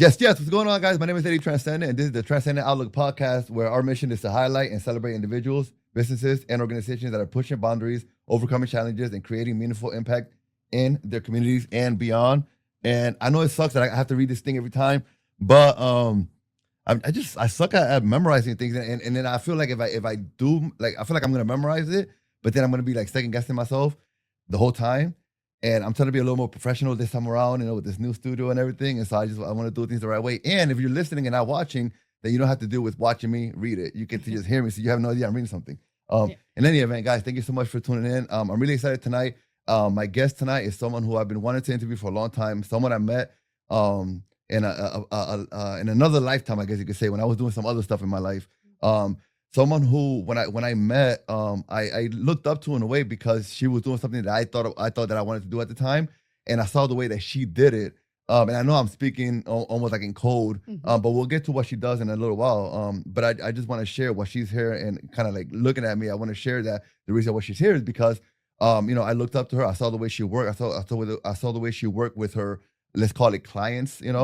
Yes, yes. What's going on, guys? My name is Eddie Tranzcendent, and this is the Tranzcendent Outlook Podcast, where our mission is to highlight and celebrate individuals, businesses, and organizations that are pushing boundaries, overcoming challenges, and creating meaningful impact in their communities and beyond. And I know it sucks that I have to read this thing every time, but I suck at memorizing things, and then I feel like if I do, like, I feel like I'm gonna memorize it, but then I'm gonna be like second guessing myself the whole time. And I'm trying to be a little more professional this time around, with this new studio and everything. And so I want to do things the right way. And if you're listening and not watching, then you don't have to deal with watching me read it. You get to just hear me, so you have no idea I'm reading something. In any event, guys, thank you so much for tuning in. I'm really excited tonight. My guest tonight is someone who I've been wanting to interview for a long time. Someone I met in another lifetime, I guess you could say, when I was doing some other stuff in my life. Someone who, when I met, I looked up to in a way because she was doing something that I thought that I wanted to do at the time, and I saw the way that she did it. And I know I'm speaking almost like in code, but we'll get to what she does in a little while. But I just want to share what she's here and kind of like looking at me. I want to share that the reason why she's here is because, I looked up to her. I saw the way she worked. I saw the way she worked with her, let's call it clients, and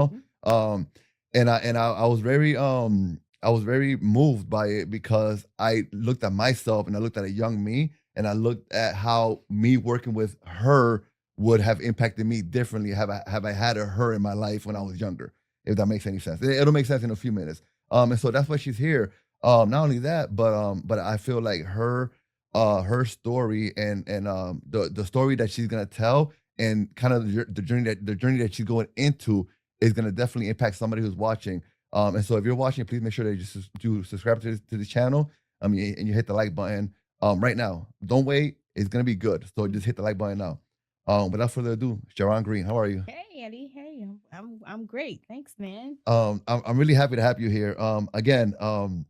I was very moved by it because I looked at myself and I looked at a young me and I looked at how me working with her would have impacted me differently have I had her in my life when I was younger, if that makes any sense. It'll make sense in a few minutes. And so that's why she's here. Not only that, but I feel like her story and the story that she's gonna tell and kind of the journey that she's going into is gonna definitely impact somebody who's watching. And so if you're watching, please make sure that you subscribe to the channel. And you hit the like button right now. Don't wait. It's gonna be good. So just hit the like button now. Without further ado, Sheron Green, how are you? Hey Eddie, hey, I'm great. Thanks, man. I'm really happy to have you here. Again, I've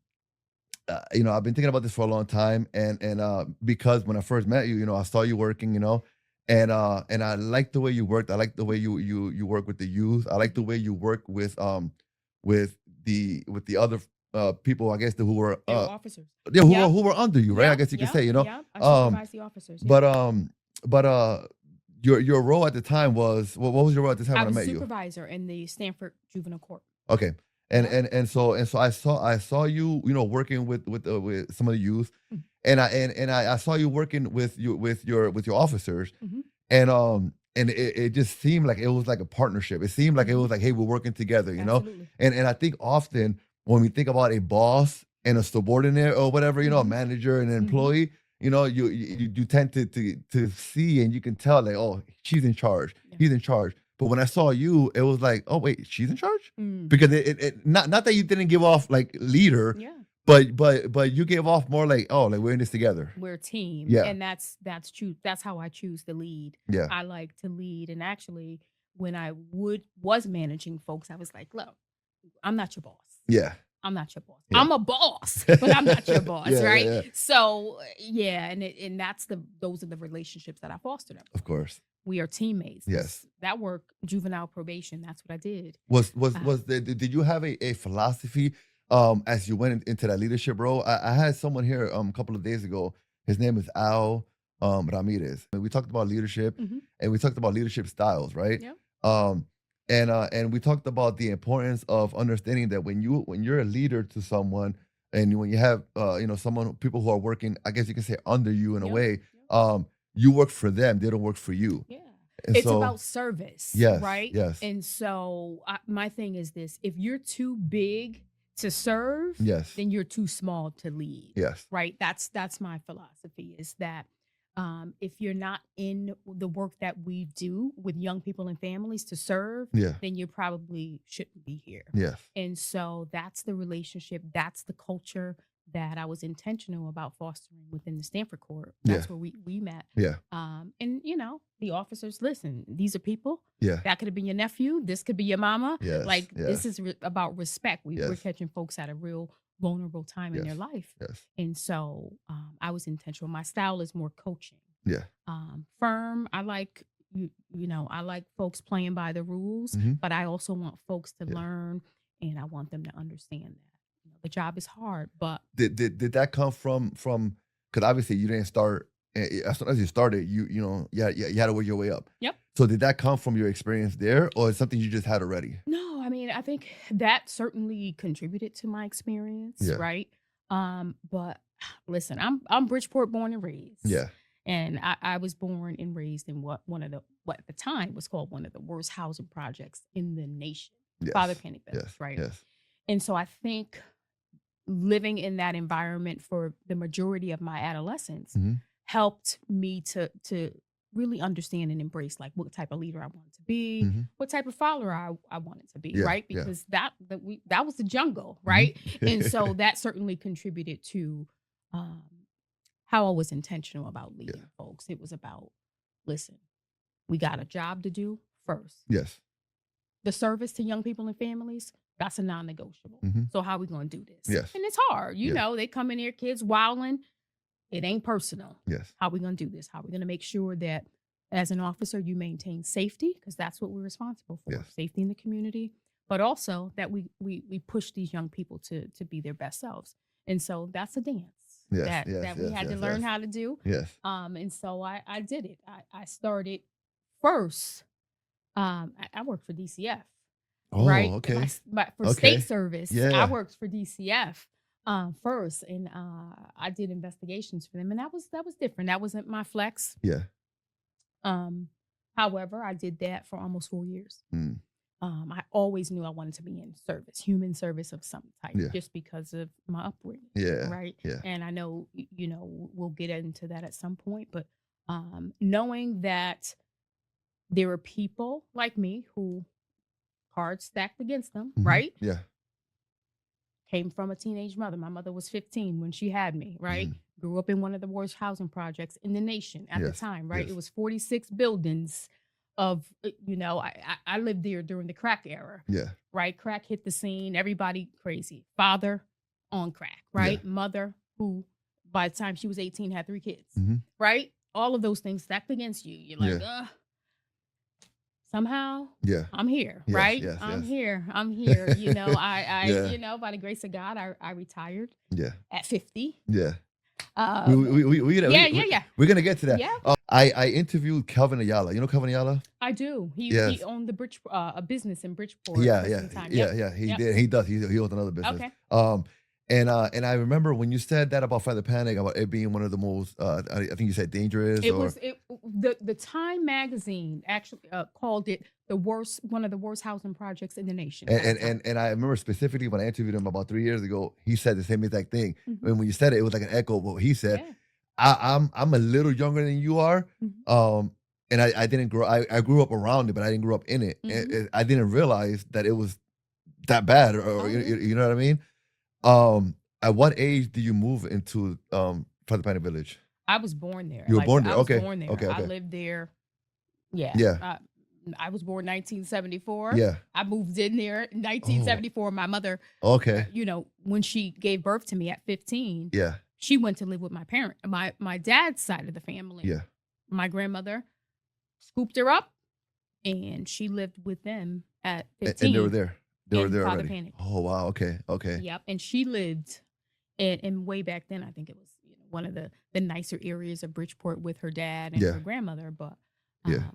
been thinking about this for a long time, and because when I first met you, I saw you working, and I like the way you worked. I like the way you work with the youth. I like the way you work with the other people, I guess, who were Officers. who were under you, right? I guess you could say, Yeah, I supervise the officers. But your role at the time was what was your role at the time when I met you? Supervisor in the Stanford Juvenile Court. Okay. And so I saw you working with some of the youth, and I saw you working with your officers, and it just seemed like it was like a partnership. It seemed like it was like, hey, we're working together, Absolutely. And I think often when we think about a boss and a subordinate or whatever, a manager and an employee, you tend to see and you can tell like, oh, she's in charge, he's in charge. But when I saw you, it was like, oh wait, she's in charge? Because it not that you didn't give off like leader, but you gave off more like, oh, like we're in this together. We're a team. Yeah. And that's true. That's how I choose to lead. Yeah. I like to lead. And actually, when I was managing folks, I was like, look, I'm not your boss. Yeah. I'm not your boss. Yeah. I'm a boss, but I'm not your boss, right? Yeah. So and those are the relationships that I fostered. Of course. We are teammates. Yes. That work, juvenile probation, that's what I did. Did you have a philosophy as you went into that leadership role? I had someone here a couple of days ago. His name is Al Ramirez. And we talked about leadership and we talked about leadership styles, right? Yeah. And we talked about the importance of understanding that when you're a leader to someone and when you have people who are working, I guess you can say under you in a way, you work for them, they don't work for you. Yeah. And it's so, about service, yes, right? Yes. And so my thing is this: if you're too big to serve, yes, then you're too small to lead. Yes. Right? That's my philosophy is that if you're not in the work that we do with young people and families to serve, then you probably shouldn't be here. Yes. And so that's the relationship, that's the culture that I was intentional about fostering within the Stanford Court. That's where we met. Yeah. And the officers, listen, these are people. Yeah. That could have been your nephew. This could be your mama. Yes. This is about respect. We're catching folks at a real vulnerable time in their life. Yes. And so I was intentional. My style is more coaching. Yeah. Firm. I like I like folks playing by the rules, but I also want folks to learn, and I want them to understand that. The job is hard, but did that come from? Because obviously you didn't start as soon as you started. You had to work your way up. Yep. So did that come from your experience there, or is something you just had already? No, I mean, I think that certainly contributed to my experience, Yeah. right? But listen, I'm Bridgeport born and raised. Yeah. And I was born and raised in what at the time was called one of the worst housing projects in the nation. Yes. Father Panik Village, Yes. right? Yes. And so I think living in that environment for the majority of my adolescence Mhm. helped me to really understand and embrace like what type of leader I wanted to be, Mhm. what type of follower I wanted to be, Yeah, right? yeah. Because that was the jungle, right? And so that certainly contributed to how I was intentional about leading folks. It was about, listen, we got a job to do first. Yes. The service to young people and families, that's a non-negotiable. Mhm. So how we going to do this? Yes. And it's hard. You Yeah. know, they come in here, kids wilding. It ain't personal. Yes. How we going to do this? How we going to make sure that as an officer, you maintain safety, because that's what we're responsible for, Yes. safety in the community, but also that we push these young people to be their best selves. And so that's a dance that we had to learn how to do. Yes. And so I did it. I started first. I worked for DCF. Oh, right. okay. For state service, Yeah. I worked for DCF first, and I did investigations for them, and that was different. That wasn't my flex. Yeah. However, I did that for almost 4 years. Mm. I always knew I wanted to be in service, human service of some type, Yeah. just because of my upbringing. Yeah. Right. Yeah. And I know, we'll get into that at some point, but knowing that there are people like me who cards stacked against them, Mhm. right? Yeah. Came from a teenage mother. My mother was 15 when she had me, right? Mhm. Grew up in one of the worst housing projects in the nation at the Yes, time, right? yes. It was 46 buildings of, I lived there during the crack era, Yeah. right? Crack hit the scene, everybody crazy. Father on crack, right? Mother who, by the time she was 18, had 3 kids, Mhm. right? All of those things stacked against you. You're like, somehow Yeah. I'm here, Yes, right? yes, I'm yes. here. I Yeah. by the grace of God, I retired Yeah. at 50. Yeah. Yeah. We're gonna get to that. Yeah. I interviewed Kelvin Ayala. You know Kelvin Ayala? I do. He Yes. owned a business in Bridgeport. Yeah. for Yeah. some time. Yeah. Yep. Yeah. He Yep. did. He does. He owns another business. Okay. And I remember when you said that about Father Panik, about it being one of the most, I think you said dangerous. The Time magazine actually called it one of the worst housing projects in the nation. And I remember specifically when I interviewed him about 3 years ago, he said the same exact thing. Mhm. And when you said it, it was like an echo of what he said. Yeah. I'm a little younger than you are. Mhm. And I didn't grow. I grew up around it, but I didn't grow up in it. Mhm. I didn't realize that it was that bad, or yeah. you know what I mean. At what age did you move into Father Panik Village? I was born there. You were born there. I was Okay. born there. Okay. I lived there. Yeah. Yeah. I was born 1974. Yeah. I moved in there in 1974. My mother, Okay. when she gave birth to me at 15, Yeah. she went to live with my dad's side of the family. Yeah. My grandmother scooped her up, and she lived with them at 15. And they were there. They were in there Father already. Panik. Oh wow. Okay. Okay. Yep. And she lived, and way back then, I think it was one of the nicer areas of Bridgeport with her dad and her grandmother. But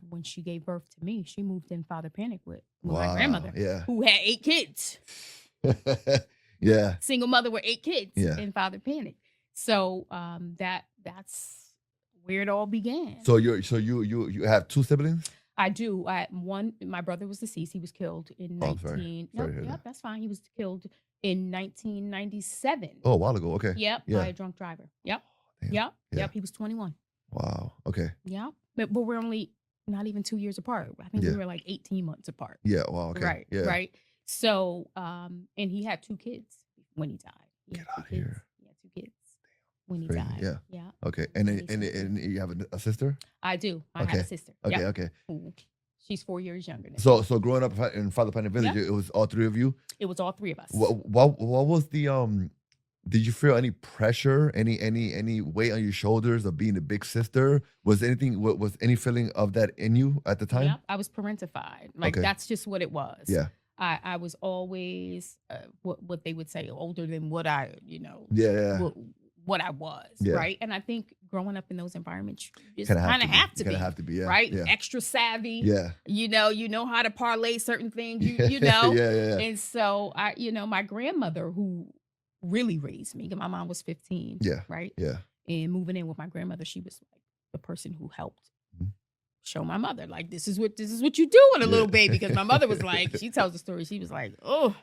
when she gave birth to me, she moved in Father Panik with my grandmother, who had 8 kids. Yeah. Single mother with 8 kids in Father Panik. So that's where it all began. So you have 2 siblings? I do. My brother was deceased. He was killed in that's fine. He was killed in 1997. Oh, a while ago. Okay. Yep. Yeah. By a drunk driver. Yep. Damn. Yep. Yeah. Yep. He was 21. Wow. Okay. Yeah. But we're only not even 2 years apart. I think we were like 18 months apart. Yeah. Wow. Okay. Right. Yeah. Right. So, and he had 2 kids when he died. Get out of here. He had 2 kids when he Crazy. died. Yeah. Yeah. Okay. And you have a sister? I do. I have a sister. Okay. Yep. Okay. Ooh. She's 4 years younger than me. So growing up in Father Panik Village, it was all 3 of you? It was all 3 of us. What was the did you feel any pressure, any weight on your shoulders of being the big sister? Was any feeling of that in you at the time? Yep. I was parentified. That's just what it was. Yeah. I was always what they would say older than what I, Yeah. what what I was, right? And I think growing up in those environments, you just kind of have to be, right? Yeah. Extra savvy. Yeah. You know how to parlay certain things, you know? Yeah. And so my grandmother who really raised me, my mom was 15. Yeah. Right. Yeah. And moving in with my grandmother, she was like the person who helped show my mother, like, this is what you do with a little baby. Because my mother was like, she tells the story, she was like, oh,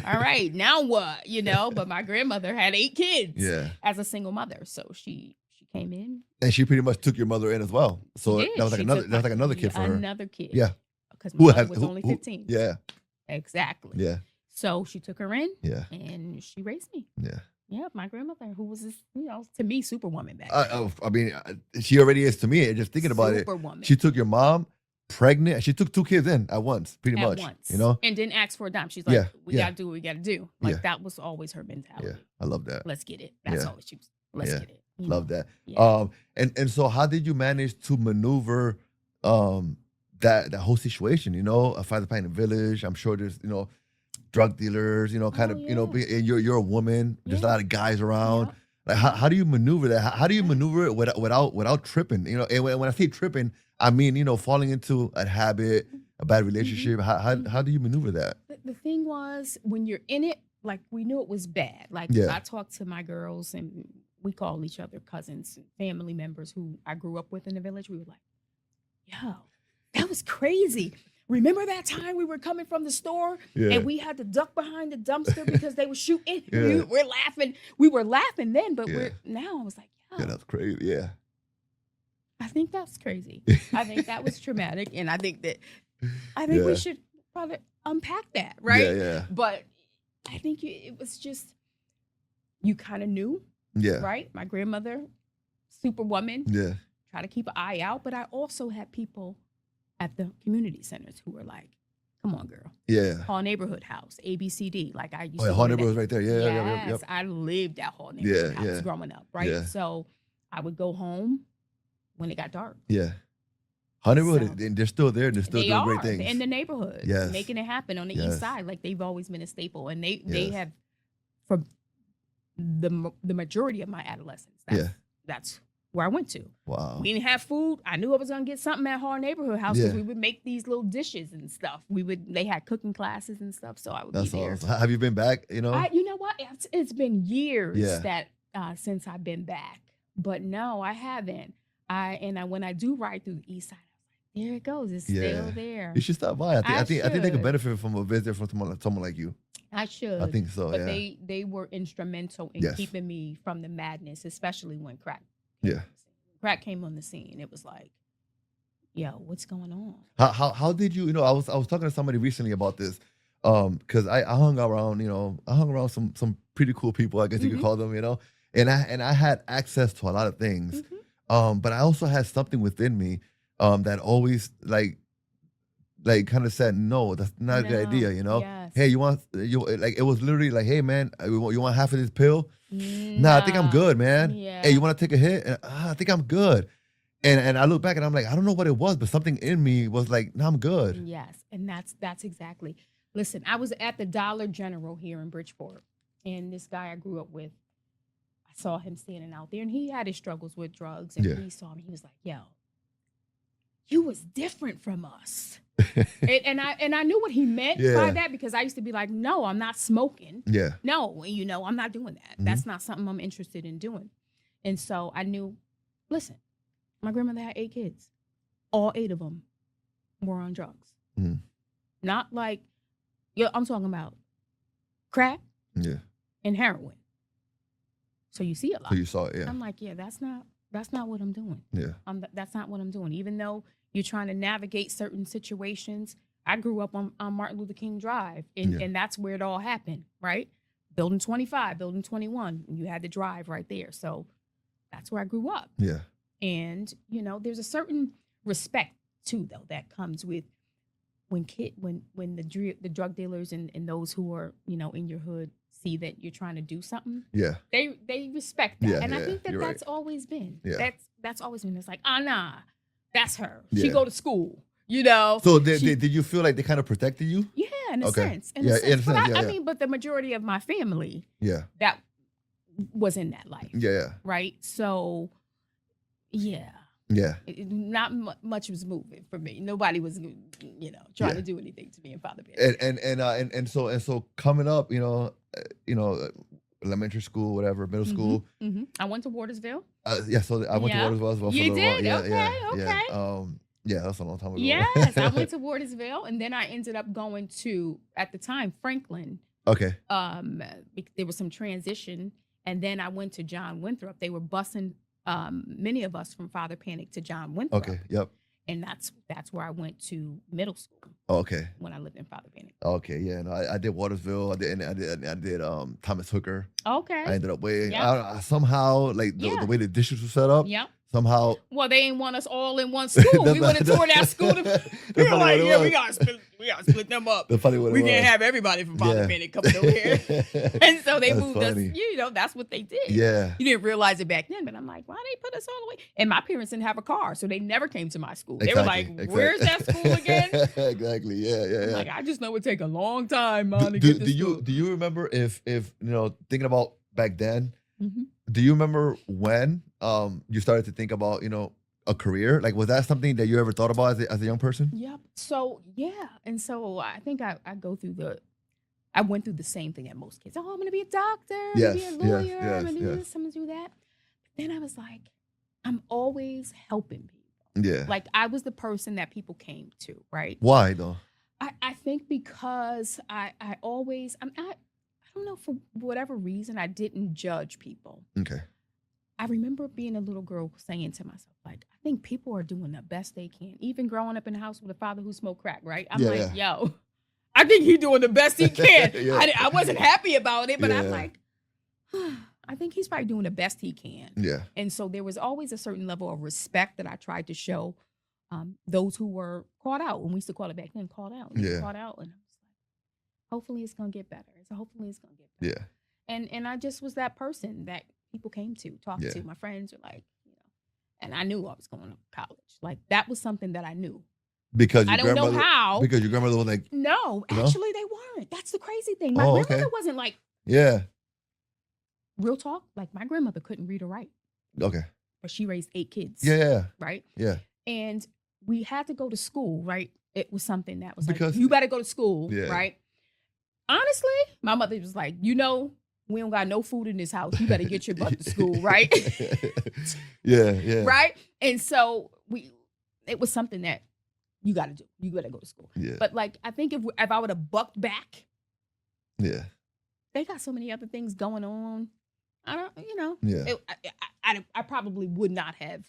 all right, now what? But my grandmother had 8 kids as a single mother. So she came in. And she pretty much took your mother in as well. So that was like another kid for her. Another kid. Yeah. Because my mother was only 15. Yeah. Exactly. Yeah. So she took her in. Yeah. And she raised me. Yeah. Yeah, my grandmother, who was this, to me, superwoman back then. I mean, she already is to me. Just thinking about superwoman. She took your mom pregnant. She took 2 kids in at once, pretty much. And didn't ask for a dime. She's like, we got to do what we got to do. Like, that was always her mentality. Yeah, I love that. Let's get it. That's always she was. Let's get it. Love that. Yeah. And so how did you manage to maneuver that whole situation? Father Panik Village. I'm sure there's, drug dealers, and you're a woman. There's a lot of guys around. Like, how do you maneuver that? How do you maneuver it without tripping? And when I say tripping, I mean, falling into a habit, a bad relationship. How do you maneuver that? The thing was, when you're in it, like, we knew it was bad. Like, I talked to my girls, and we call each other cousins, family members who I grew up with in the village. We were like, yo, that was crazy. Remember that time we were coming from the store and we had to duck behind the dumpster because they were shooting? We're laughing. We were laughing then, but now I was like, yeah, that's crazy. Yeah. I think that's crazy. I think that was traumatic. And I think we should probably unpack that, right? Yeah. But I think it was just, you kind of knew, right? My grandmother, superwoman. Yeah. Try to keep an eye out. But I also had people at the community centers who were like, come on, girl. Yeah. Hall Neighborhood House, ABCD. Like, I used to. Hall Neighborhood right there. Yes, Yep. I lived at Hall Neighborhood House growing up, right? Yeah. So I would go home when it got dark. Yeah. Hall Neighborhood, and they're still there. They're still doing great things. They're in the neighborhood. Yes. Making it happen on the east side. Like, they've always been a staple. And they have, for the majority of my adolescence, that's where I went to. Wow. We didn't have food. I knew I was gonna get something at Hall Neighborhood House because we would make these little dishes and stuff. They had cooking classes and stuff, so I would be there. Awesome. Have you been back? You know what? It's been years that since I've been back, but no, I haven't. When I do ride through the east side, I was like, there it goes. It's still there. You should stop by. I think they could benefit from a visit from someone like you. I should. I think so. But they were instrumental in keeping me from the madness, especially when crack. Crack came on the scene. It was like, yo, what's going on? How did you? I was talking to somebody recently about this, because I hung around some pretty cool people, I guess you could call them, and I had access to a lot of things, but I also had something within me, that always like kind of said, no, that's not a good idea, Yes. Hey, it was literally like, hey man, you want half of this pill? Nah, I think I'm good, man. Yeah. Hey, you want to take a hit? And, I think I'm good. And I look back and I'm like, I don't know what it was, but something in me was like, no, I'm good. Yes, and that's exactly. Listen, I was at the Dollar General here in Bridgeport, and this guy I grew up with, I saw him standing out there, and he had his struggles with drugs, and he saw me. He was like, yo, you was different from us. and I knew what he meant by that, because I used to be like, no, I'm not smoking. Yeah. No, I'm not doing that. That's not something I'm interested in doing. And so I knew, listen, my grandmother had 8 kids. All 8 of them were on drugs. Not like, I'm talking about crack and heroin. So you see a lot. So you saw it, I'm like, that's not what I'm doing. Yeah. That's not what I'm doing. Even though you're trying to navigate certain situations. I grew up on Martin Luther King Drive, and that's where it all happened, right? Building 25, Building 21, you had the drive right there. So that's where I grew up. Yeah. And, there's a certain respect, too, though, that comes with when the drug dealers and those who are, in your hood see that you're trying to do something. Yeah. They respect that. And I think that's right. always been. Yeah. That's always been. It's like, nah. That's her. Yeah. She go to school, So did you feel like they kind of protected you? Yeah, in a sense. In a sense. But the majority of my family, that was in that life. Yeah. Right. So, yeah. Yeah. Not much was moving for me. Nobody was, trying to do anything to me in Father Panik. And so coming up, elementary school, whatever, middle school. Mm-hmm. I went to Watersville. So I went to Watersville as well. You did? Yeah, Okay. Yeah, that's a long time ago. Yes, I went to Watersville, and then I ended up going to, at the time, Franklin. Okay. There was some transition, and then I went to John Winthrop. They were busing many of us from Father Panik to John Winthrop. Okay. Yep. And that's where I went to middle school. Okay. When I lived in Father Panik. Okay. Yeah. No, I did Watersville. I did Thomas Hooker. Okay. I ended up somehow the way the districts were set up. Yep. Somehow. Well, they ain't want us all in one school. We would have torn that school. We were like, we gotta split them up. We can't have everybody from Father Panik coming over here. And so they moved us. That's what they did. Yeah. You didn't realize it back then, but I'm like, why they put us all the way? And my parents didn't have a car, so they never came to my school. They were like, where's that school again? Exactly. Yeah. I'm like, I just know it take a long time, man, to get to school. Do you remember if thinking about back then? Mm-hmm. Do you remember when you started to think about a career? Like, was that something that you ever thought about as a young person? Yep. So and so I think I went through the same thing that most kids. Oh, I'm gonna be a doctor. I'm gonna be a lawyer. I'm gonna do this. I'm gonna do that. But then I was like, I'm always helping people. Yeah. Like I was the person that people came to. Right. Why though? I think because I don't know, for whatever reason, I didn't judge people. Okay. I remember being a little girl saying to myself, like, I think people are doing the best they can. Even growing up in a house with a father who smoked crack, right? I'm yo, I think he's doing the best he can. I wasn't happy about it, but I'm like, I think he's probably doing the best he can. Yeah. And so there was always a certain level of respect that I tried to show those who were caught out. When we used to call it back then, caught out. Caught out. And I was like, hopefully it's going to get better. So hopefully it's going to get better. Yeah. And I just was that person that people came to, talked to. My friends were like, and I knew I was going to college. Like that was something that I knew. Because I don't know how. Because your grandmother was like, no, actually they weren't. That's the crazy thing. My grandmother wasn't like, real talk. Like my grandmother couldn't read or write. Okay. But she raised 8 kids. Yeah. Right. Yeah. And we had to go to school. Right. It was something that was like, you better go to school. Yeah. Right. Honestly, my mother was like, we don't got no food in this house. You better get your butt to school, right? Yeah. Right? And so it was something that you got to do. You got to go to school. Yeah. But like, I think if I would have bucked back, they got so many other things going on. I don't, I probably would not have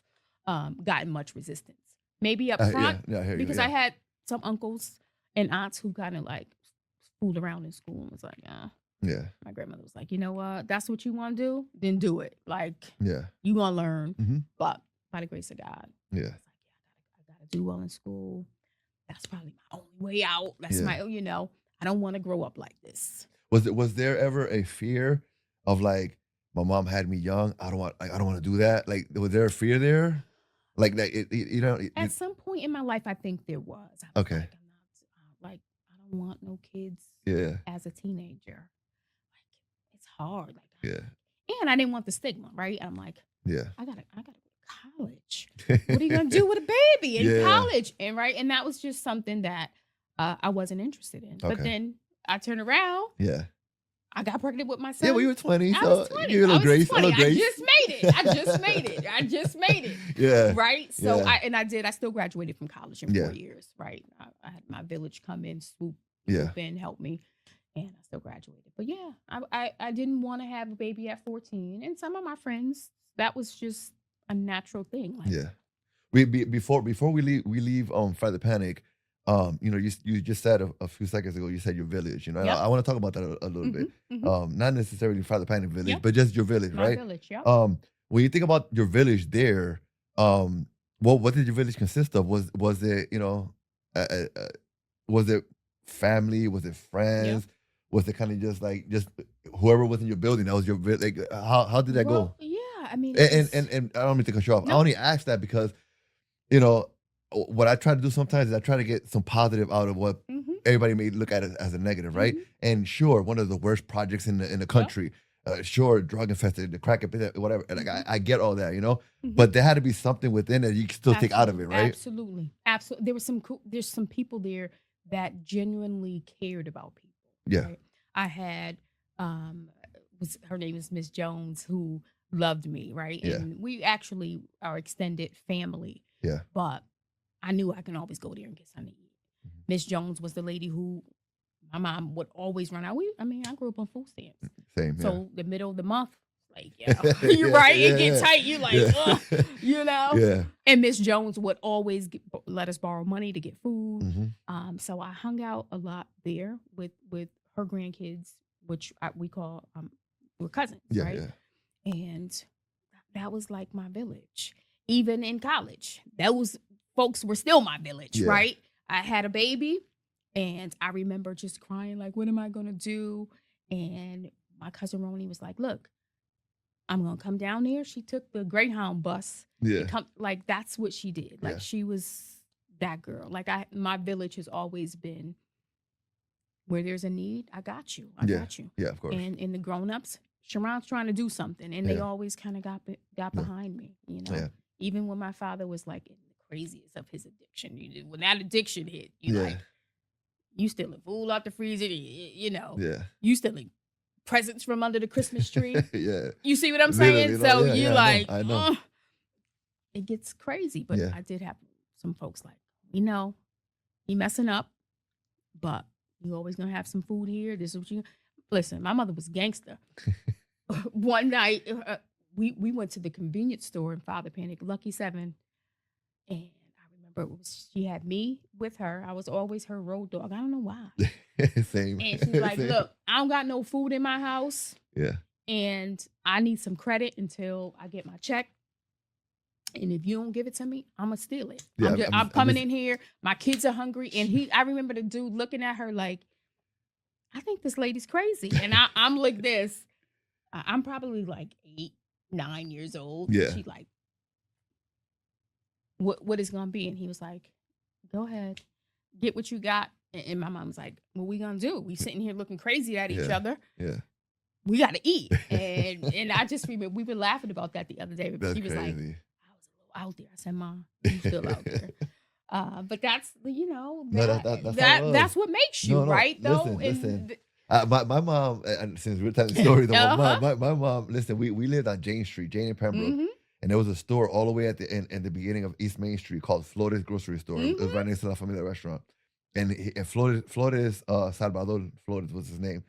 gotten much resistance. Maybe up front, because I had some uncles and aunts who kind of like fooled around in school and was like, my grandmother was like, you know what? That's what you want to do? Then do it. Like, you gonna learn. Mm-hmm. But by the grace of God, I was like, I gotta do well in school. That's probably my only way out. That's my, I don't want to grow up like this. Was there ever a fear of like, my mom had me young, I don't want to do that? Like, was there a fear there? Like that, at some point in my life, I think there was. Okay. Like, I don't want no kids. Yeah. As a teenager, like it's hard. Like, and I didn't want the stigma, right? I'm like, I gotta go to college. What are you gonna do with a baby in college? And and that was just something that I wasn't interested in. Okay. But then I turned around. Yeah. I got pregnant with my son. Yeah, well, you were 20. I was 20. You were a little grace. I just made it. Yeah. Right? So I still graduated from college in 4 years, right? I had my village come in, swoop in, help me, and I still graduated. But I didn't want to have a baby at 14. And some of my friends, that was just a natural thing. Like, before we leave Father Panik, you just said a few seconds ago, you said your village, I want to talk about that a little bit. Mm-hmm. Not necessarily Father Panik Village, but just your village, my right? Village, when you think about your village there, what did your village consist of? Was it, was it family? Was it friends? Yep. Was it kind of just whoever was in your building? That was your village. Like, how did that go? Yeah, I mean, and I don't mean to cut you off. No. I only ask that because, what I try to do sometimes is I try to get some positive out of what everybody may look at it as a negative, right? Mm-hmm. And sure, one of the worst projects in the country. sure, drug infested, the crack, whatever. Like I get all that, but there had to be something within it you can still take out of it, right? Absolutely. There's some people there that genuinely cared about people. Yeah. Right? I had, her name is Miss Jones, who loved me, right? Yeah. And we actually are extended family. Yeah. But I knew I can always go there and get something to eat. Miss Jones was the lady who my mom would always run out. I grew up on food stamps. Same. So the middle of the month, like, you're right. It gets tight. You're like, ugh, Yeah. And Miss Jones would always let us borrow money to get food. Mm-hmm. So I hung out a lot there with her grandkids, which we call we're cousins, right? Yeah. And that was like my village. Even in college, those folks were still my village, right? I had a baby, and I remember just crying, like, what am I going to do? And my cousin Roni was like, look, I'm going to come down there. She took the Greyhound bus. Yeah. Like, that's what she did. Like, she was that girl. Like, my village has always been, where there's a need, I got you. I got you. Yeah, of course. And the grown-ups, Sheron's trying to do something, and they always kind of got behind me, Yeah. Even when my father was like in the craziest of his addiction, when that addiction hit, like, you stealing food out the freezer, you stealing presents from under the Christmas tree. Yeah. You see what I'm saying? So I know. It gets crazy. But I did have some folks like, he messing up, but you always gonna have some food here. This is what you listen. My mother was gangster. One night, we went to the convenience store in Father Panik, Lucky 7, and I remember she had me with her. I was always her road dog. I don't know why. Same. And she's like, look, I don't got no food in my house. Yeah. And I need some credit until I get my check. And if you don't give it to me, I'm going to steal it. Yeah, I'm coming in here. My kids are hungry. And I remember the dude looking at her like, I think this lady's crazy. And I'm like this. I'm probably like 8, 9 years old. Yeah. She's like, what is going to be? And he was like, go ahead, get what you got. And my mom was like, what we going to do? We sitting here looking crazy at each other. Yeah. We got to eat. And I just remember we were laughing about that the other day. That's she was crazy. like, I was a little out there. I said, Mom, you still out there. But that's, that's what makes you, right? Listen. My mom, and since we're telling the story, my mom, listen, we lived on Jane Street, Jane and Pembroke. Mm-hmm. And there was a store all the way at the beginning of East Main Street called Flores Grocery Store. Mm-hmm. It was right next to La Familia restaurant. And Flores Salvador Flores was his name.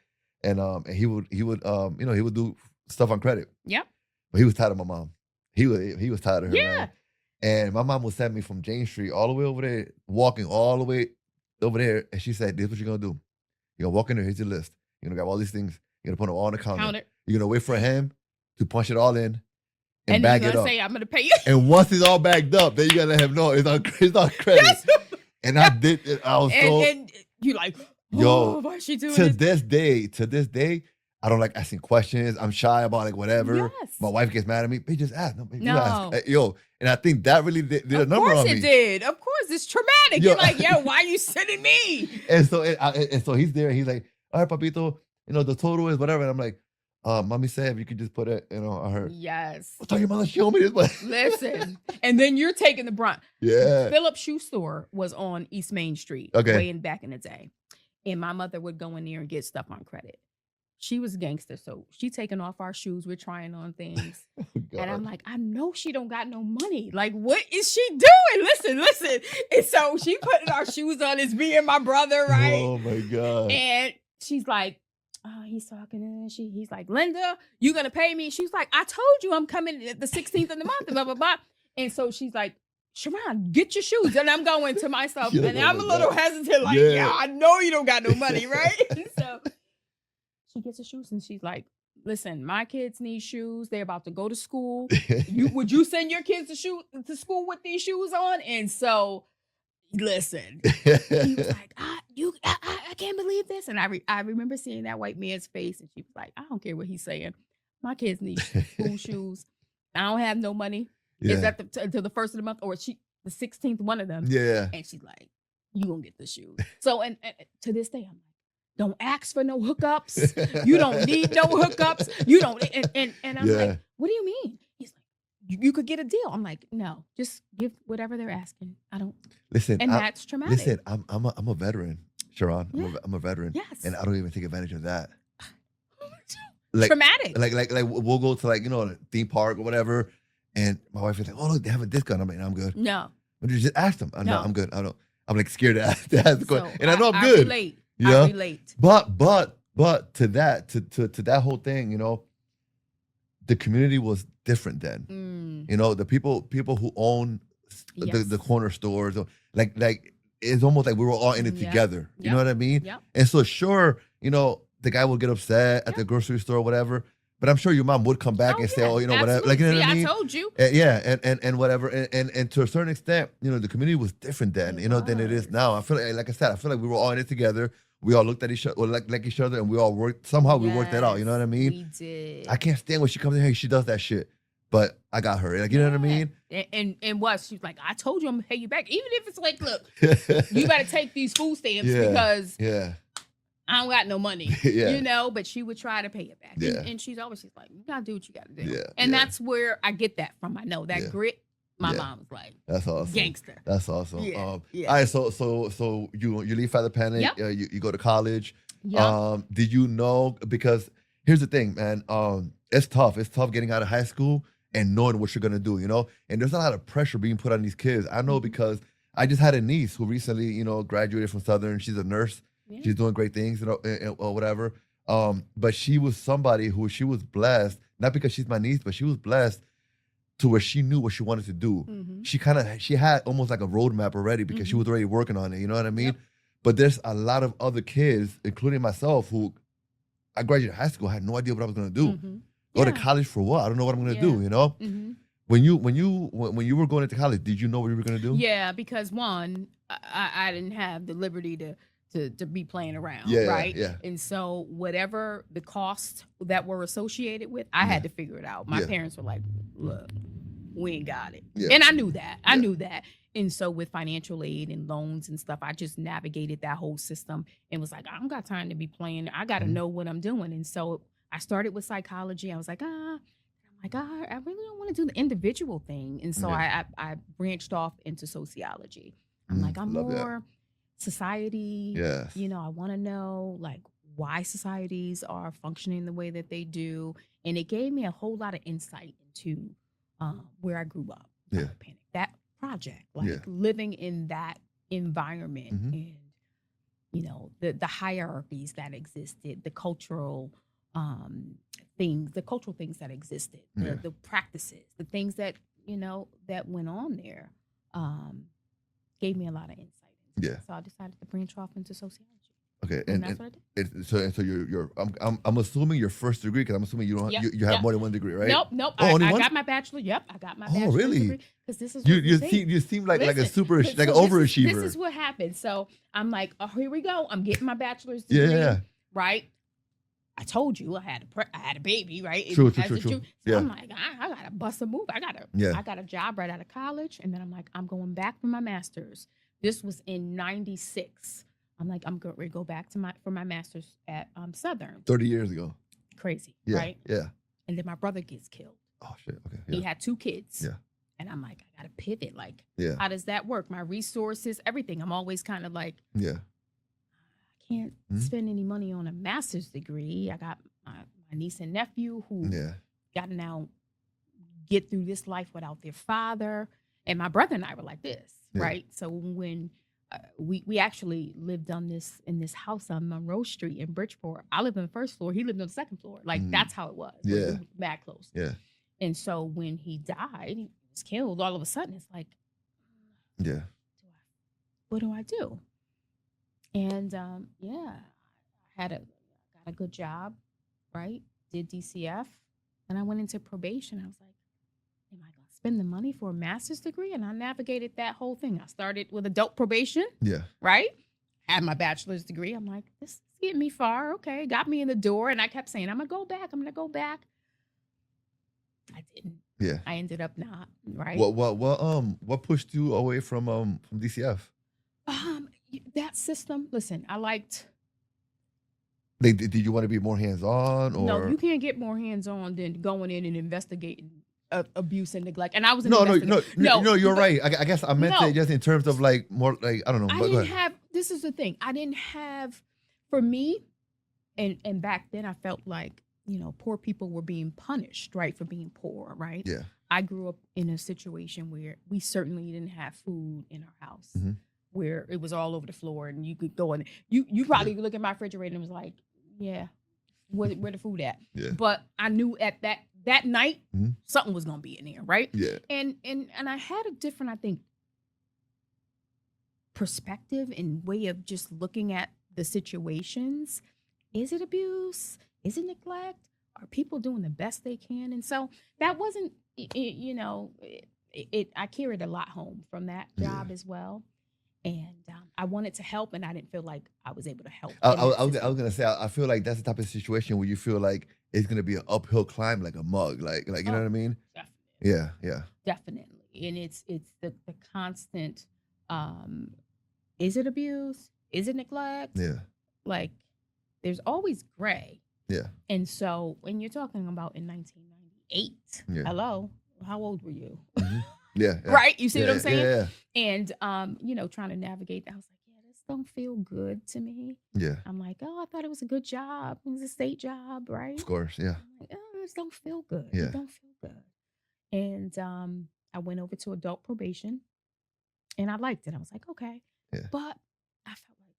And he would do stuff on credit. Yeah. But he was tired of my mom. He was tired of her. Yeah. Man. And my mom would send me from Jane Street all the way over there, walking all the way over there. And she said, this is what you're going to do. You're going to walk in there. Here's your list. You're going to grab all these things. You're going to put them all on the counter. You're going to wait for him to punch it all in and bag it up. Say, I'm going to pay you. And once it's all bagged up, then you got to let him know it's on credit. Yes. And I did it. I was and you like, yo, why is she doing to this day, I don't like asking questions. I'm shy about like whatever. Yes. My wife gets mad at me. They just ask. No. You ask. Yo, and I think that really did a number on me. Of course it did. Of course, it's traumatic. You're like, yo, why are you sending me? And so he's there. And he's like, all right, papito, the total is whatever. And I'm like, mommy said if you could just put it, on her. Yes. I'll tell your mother, show me this. Listen. And then you're taking the brunt. Yeah. Phillips Shoe Store was on East Main Street way back in the day. And my mother would go in there and get stuff on credit. She was a gangster, so she taking off our shoes. We're trying on things. And I'm like, I know she don't got no money. Like, what is she doing? Listen. And so she putting our shoes on. It's me and my brother, right? Oh, my God. And she's like, oh, he's talking. And he's like, Linda, you going to pay me? She's like, I told you I'm coming the 16th of the month, blah, blah, blah. And so she's like, Sheron, get your shoes. And I'm going to myself. And I'm a little hesitant, like, yeah, I know you don't got no money, right? So she gets her shoes and she's like, listen, my kids need shoes. They're about to go to school. Would you send your kids to school with these shoes on? And so, listen, he was like, I can't believe this. And I remember seeing that white man's face and she was like, I don't care what he's saying. My kids need school shoes. I don't have no money. Yeah. Is that until the first of the month or the 16th, one of them? Yeah. And she's like, you gonna get the shoes. So, and to this day, I'm like, don't ask for no hookups. You don't need no hookups. You don't. And I'm like, what do you mean? He's like, you could get a deal. I'm like, no, just give whatever they're asking. I don't. Listen, and that's traumatic. Listen, I'm a veteran, Sheron. Yeah. I'm a veteran. Yes. And I don't even take advantage of that. Traumatic. Like we'll go to like, you know, a theme park or whatever. And my wife is like, oh, look, they have a discount. I'm like, I'm good. No. But you just ask them. No, I'm good. I'm like scared to ask the question. And I know I'm I good. Relate. You know? I relate. But to that whole thing, you know, the community was different then. You know, the people who own the corner stores, like it's almost like we were all in it together. You know what I mean? Yep. And so sure, you know, the guy would get upset at the grocery store or whatever. But I'm sure your mom would come back and say, oh, you know, whatever. Like, you know what I mean? I told you. And whatever. And to a certain extent, you know, the community was different then, than it is now. I feel like I said, I feel like we were all in it together. We all looked at each other, or like each other, and we all worked. Somehow we worked that out. You know what I mean? We did. I can't stand when she comes in here, she does that shit. But I got her. Like, you know what I mean? And what? She's like, I told you I'm going to pay you back. Even if it's like, look, you got to take these food stamps because I don't got no money, you know, but she would try to pay it back. And she's always like, you got to do what you got to do. And that's where I get that from. I know that grit. My mom was like, that's awesome. Gangster. That's awesome. All right, so you leave Father Panik, you go to college. Did you know, because here's the thing, man, it's tough. It's tough getting out of high school and knowing what you're going to do, you know? And there's a lot of pressure being put on these kids. I know because I just had a niece who recently, you know, graduated from Southern. She's a nurse. Yeah. She's doing great things, you know, or whatever. But she was somebody who she was blessed, not because she's my niece, but she was blessed to where she knew what she wanted to do. She had almost like a roadmap already because she was already working on it. You know what I mean? But there's a lot of other kids, including myself, who I graduated high school, had no idea what I was going to do. Go to college for what? I don't know what I'm going to do. You know? When you were going into college, did you know what you were going to do? Yeah, because one, I didn't have the liberty to be playing around, right? Yeah. And so whatever the costs that were associated with, I had to figure it out. My parents were like, look, we ain't got it. And I knew that. I knew that. And so with financial aid and loans and stuff, I just navigated that whole system and was like, I don't got time to be playing. I got to know what I'm doing. And so I started with psychology. I was like, I really don't want to do the individual thing. And so I branched off into sociology. I'm like, I'm more society. You know, I want to know like why societies are functioning the way that they do. And it gave me a whole lot of insight into where I grew up. Panic. That project, like living in that environment and, you know, the hierarchies that existed, the cultural things that existed, the practices, the things that, you know, that went on there gave me a lot of insight. So I decided to branch off into sociology. Okay, and that's what I did. So you're I'm assuming your first degree, because I'm assuming you don't you have more than one degree, right? Nope. I got my bachelor. Yep, I got my bachelor's degree. Because this is what you seem like a super like an overachiever. This is what happened. So I'm like, oh, here we go. I'm getting my bachelor's degree. Right. I told you I had a baby, right? True. So I'm like, I gotta bust a move. I got a job right out of college, and then I'm like, I'm going back for my master's. This was in '96. I'm like, I'm ready to go back for my master's at Southern. 30 years ago. Crazy, yeah, right? Yeah. And then my brother gets killed. Oh shit. Okay. Yeah. He had 2 kids. Yeah. And I'm like, I gotta pivot. Like, how does that work? My resources, everything. I'm always kind of like, I can't spend any money on a master's degree. I got my niece and nephew who got to now get through this life without their father. And my brother and I were like this, right? So when we actually lived in this house on Monroe Street in Bridgeport. I lived on the first floor. He lived on the second floor. Like, that's how it was. We were mad close. Yeah. And so when he died, he was killed, all of a sudden, it's like, what do I do? And I got a good job, right? Did DCF. Then I went into probation. I was like, am I going to spend the money for a master's degree? And I navigated that whole thing. I started with adult probation. Yeah. Right? Had my bachelor's degree. I'm like, this is getting me far. Okay. Got me in the door. And I kept saying, I'm going to go back. I didn't. Yeah. I ended up not, right? What pushed you away from DCF? That system, listen, I liked Did you want to be more hands-on? Or? No, you can't get more hands-on than going in and investigating abuse and neglect. And I was No, you're right. I guess I meant it just in terms of like more like, I don't know. I didn't have, this is the thing. I didn't have, for me, and back then I felt like, poor people were being punished, right, for being poor, right? Yeah. I grew up in a situation where we certainly didn't have food in our house, where it was all over the floor, and you could go in. You probably look at my refrigerator and was like, yeah, where the food at? Yeah. But I knew at that night something was gonna be in there, right? Yeah. And I had a different, I think, perspective and way of just looking at the situations. Is it abuse? Is it neglect? Are people doing the best they can? And so that wasn't, I carried a lot home from that job as well. And I wanted to help, and I didn't feel like I was able to help. I was going to say, I feel like that's the type of situation where you feel like it's going to be an uphill climb, like a mug, like you know what I mean? Definitely. Yeah. Definitely. And it's the constant, is it abuse? Is it neglect? Yeah. Like, there's always gray. Yeah. And so when you're talking about in 1998, hello, how old were you? Yeah. Right? You see what I'm saying? Yeah. And, trying to navigate that, I was like, this don't feel good to me. Yeah. I'm like, I thought it was a good job. It was a state job, right? Of course, yeah. I'm like, this don't feel good. Yeah. It don't feel good. And I went over to adult probation, and I liked it. I was like, okay. Yeah. But I felt like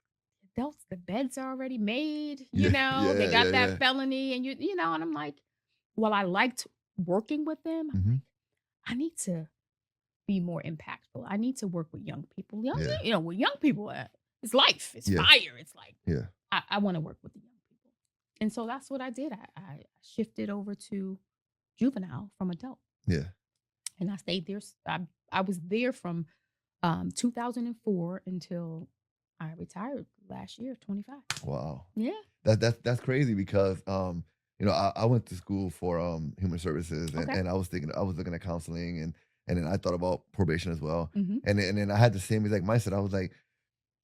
adults, the beds are already made, they got that felony, and and I'm like, well, I liked working with them. I'm like, I need to be more impactful. I need to work with young people. With young people, it's life, it's fire. It's like, I want to work with the young people. And so that's what I did. I shifted over to juvenile from adult. Yeah. And I stayed there. I was there from 2004 until I retired last year, 25. Wow. Yeah. That's crazy because I went to school for human services, and I was looking at counseling, and then I thought about probation as well. And then I had the same exact mindset. I was like,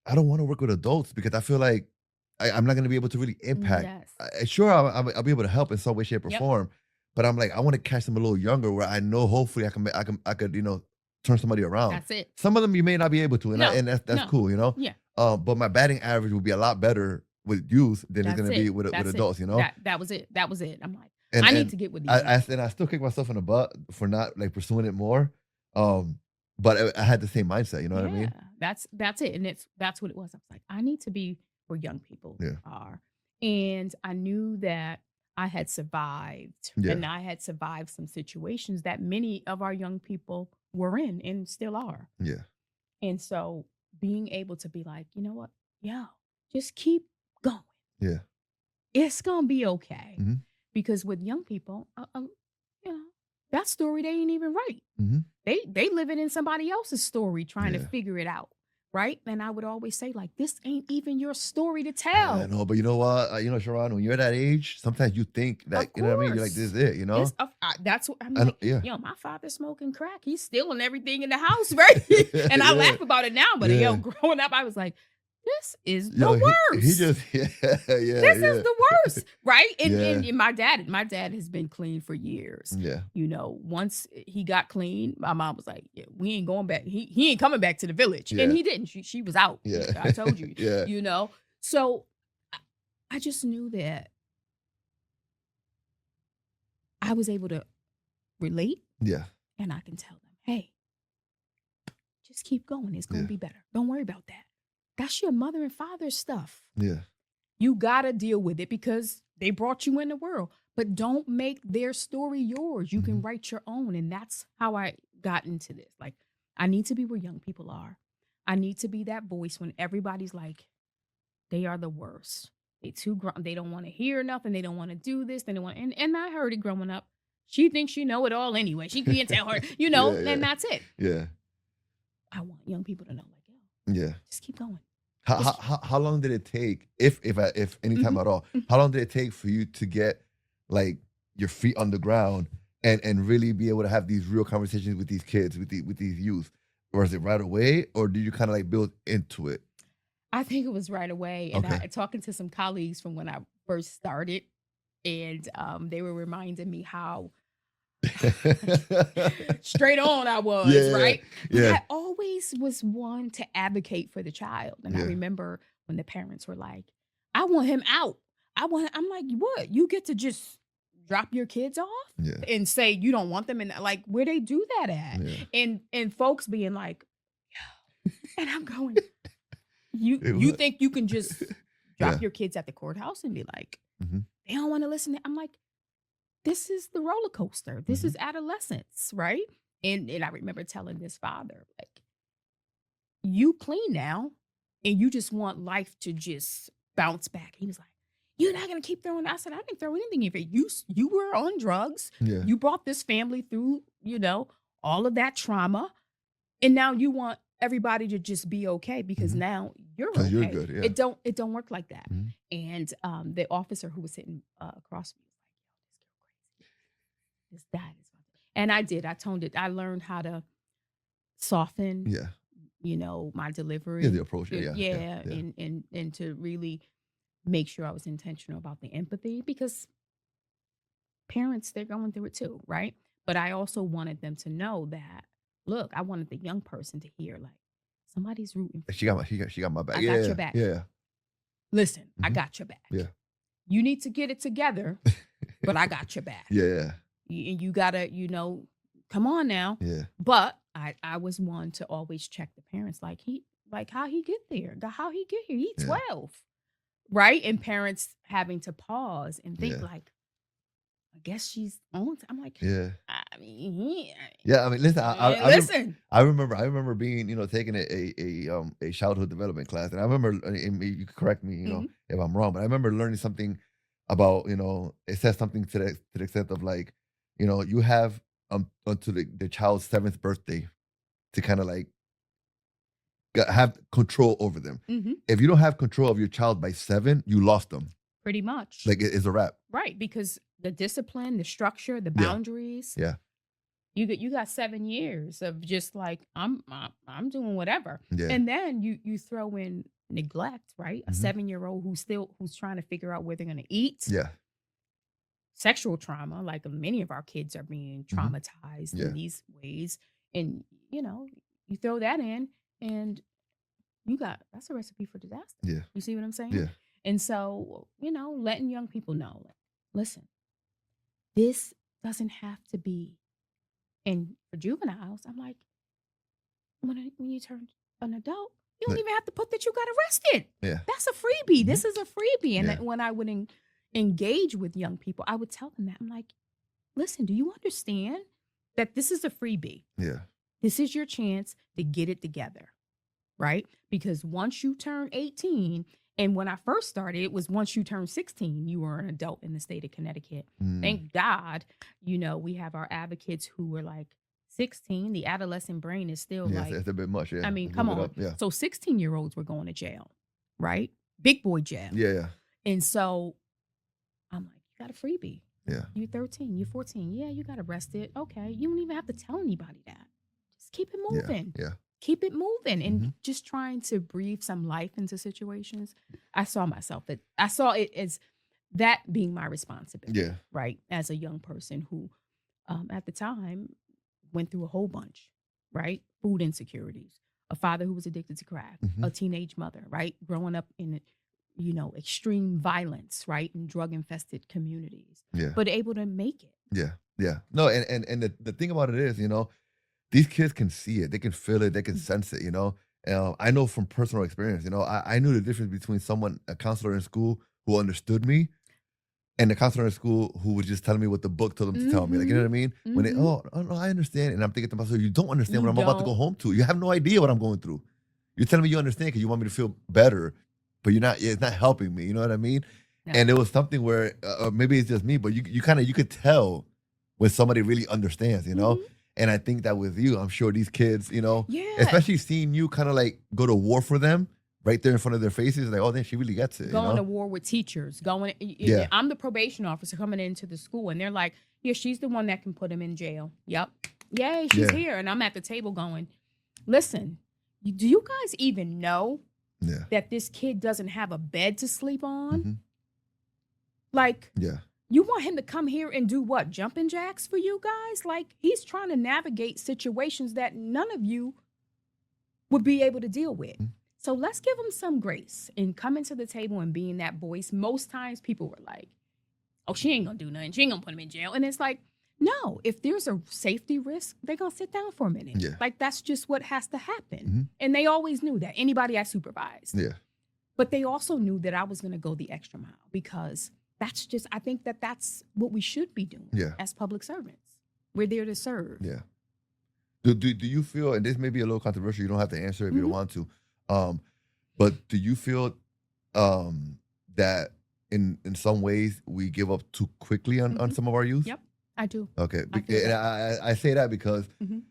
I don't want to work with adults because I feel like I'm not going to be able to really impact. Yes. Sure, I'll be able to help in some way, shape, or form, but I'm like, I want to catch them a little younger where I know hopefully I could turn somebody around. That's it. Some of them you may not be able to, and that's cool, Yeah. But my batting average would be a lot better with youth than it's going to be with adults, That was it. I'm like, I need to get with these. I still kick myself in the butt for not like pursuing it more. But I had the same mindset, you know what I mean? That's it. And that's what it was. I was like, I need to be where young people are. And I knew that I had survived, and I had survived some situations that many of our young people were in and still are. Yeah. And so being able to be like, you know what? Just keep going. Yeah. It's going to be okay. Because with young people, that story, they ain't even right. They living in somebody else's story trying to figure it out. Right? And I would always say, like, this ain't even your story to tell. I know, but you know what? Sheron, when you're that age, sometimes you think that, you know what I mean? You're like, this is it, That's what I'm like, my father's smoking crack. He's stealing everything in the house, right? And I laugh about it now, but growing up, I was like, this is the worst. He just, this is the worst, right? And my dad has been clean for years. Yeah. Once he got clean, my mom was like, we ain't going back. He ain't coming back to the village. And he didn't. She was out. Yeah. I told you, So I just knew that I was able to relate. Yeah. And I can tell them, hey, just keep going. It's going to be better. Don't worry about that. That's your mother and father's stuff. Yeah. You got to deal with it because they brought you in the world. But don't make their story yours. You can write your own. And that's how I got into this. Like, I need to be where young people are. I need to be that voice when everybody's like, they are the worst. They too grown. They don't want to hear nothing. They don't want to do this. They don't want. And I heard it growing up. She thinks she know it all anyway. She can't tell her, and that's it. Yeah. I want young people to know, like, just keep going. How long did it take, if any time at all, how long did it take for you to get like your feet on the ground and really be able to have these real conversations with these kids, with these youth? Or is it right away, or did you kind of like build into it? I think it was right away. And talking to some colleagues from when I first started, and they were reminding me how straight on I was, right? But I always was one to advocate for the child. And I remember when the parents were like, I want him out. I'm like, what? You get to just drop your kids off and say you don't want them, and like, where they do that at? And folks being like, yeah. And I'm going, you think you can just drop your kids at the courthouse and be like, they don't want to listen? I'm like, this is the roller coaster. This is adolescence, right? And I remember telling this father, like, you clean now and you just want life to just bounce back. He was like, you're not going to keep throwing. I said, I didn't throw anything in you were on drugs. You brought this family through, all of that trauma. And now you want everybody to just be okay because now you're okay. You're good, It don't work like that. And the officer who was sitting across from me was like, yo, this girl crazy. This dad is about to. And I did. I toned it. I learned how to soften my delivery. Yeah, the approach. And to really make sure I was intentional about the empathy, because parents, they're going through it too, right? But I also wanted them to know that, look, I wanted the young person to hear, like, somebody's rooting for she got my back. I got your back. Yeah. Listen, I got your back. Yeah. You need to get it together, but I got your back. Yeah. You gotta, come on now. Yeah. But I was one to always check the parents, like how he get there, how he get here. He's 12. Right? And parents having to pause and think like, I guess she's on. I'm like, listen, I remember being, taking a childhood development class, and I remember, and you could correct me, if I'm wrong, but I remember learning something about, it says something to the extent of like, you have until the child's 7th birthday to kind of like have control over them. If you don't have control of your child by 7, you lost them. Pretty much. Like it's a wrap. Right, because the discipline, the structure, the boundaries. Yeah. You got 7 years of just like, I'm doing whatever. Yeah. And then you throw in neglect, right? A 7-year-old who's trying to figure out where they're going to eat. Yeah. Sexual trauma, like many of our kids are being traumatized in these ways. And, you throw that in and that's a recipe for disaster. Yeah. You see what I'm saying? Yeah. And so, letting young people know, like, listen, this doesn't have to be. And for juveniles, I'm like, when you turn an adult, you don't even have to put that you got arrested. Yeah. That's a freebie. This is a freebie. And when I would engage with young people, I would tell them that. I'm like, listen, do you understand that this is a freebie? Yeah. This is your chance to get it together, right? Because once you turn 18, and when I first started, it was once you turn 16, you were an adult in the state of Connecticut. Thank God, we have our advocates who were like 16. The adolescent brain is still like, it's a bit much. Yeah. I mean, come on. Yeah. So 16-year-olds were going to jail, right? Big boy jail. Yeah. And so I'm like, you got a freebie. Yeah. You're 13, you're 14. Yeah, you got arrested. Okay. You don't even have to tell anybody that. Just keep it moving. Yeah. Keep it moving and just trying to breathe some life into situations. I saw it as that being my responsibility, right? As a young person who, at the time, went through a whole bunch, right? Food insecurities, a father who was addicted to crack, a teenage mother, right? Growing up in, extreme violence, right? In drug-infested communities, but able to make it. Yeah. No, and the thing about it is, these kids can see it, they can feel it, they can sense it, I know from personal experience, I knew the difference between a counselor in school who understood me and the counselor in school who was just telling me what the book told them to tell me. Like, you know what I mean? When they, no, I understand. And I'm thinking to myself, you don't understand what I'm about to go home to. You have no idea what I'm going through. You're telling me you understand because you want me to feel better, but it's not helping me. You know what I mean? No. And it was something where, maybe it's just me, but you could tell when somebody really understands, And I think that with you, I'm sure these kids, especially seeing you kind of like go to war for them right there in front of their faces, like, oh, then she really gets it. Going to war with teachers, I'm the probation officer coming into the school, and they're like, yeah, she's the one that can put him in jail. Yep. Yay, she's here. And I'm at the table going, listen, do you guys even know that this kid doesn't have a bed to sleep on? Like, yeah. You want him to come here and do what? Jumping jacks for you guys? Like, he's trying to navigate situations that none of you would be able to deal with. Mm-hmm. So let's give him some grace and coming to the table and being that voice. Most times people were like, oh, she ain't gonna do nothing. She ain't gonna put him in jail. And it's like, no, if there's a safety risk, they're gonna sit down for a minute. Yeah. Like, that's just what has to happen. Mm-hmm. And they always knew that, anybody I supervised. Yeah. But they also knew that I was gonna go the extra mile because I think that's what we should be doing as public servants. We're there to serve. Yeah. Do you feel, and this may be a little controversial, you don't have to answer if you don't want to, but do you feel that in some ways we give up too quickly on some of our youth? Yep, I do. Okay, and I say that because, and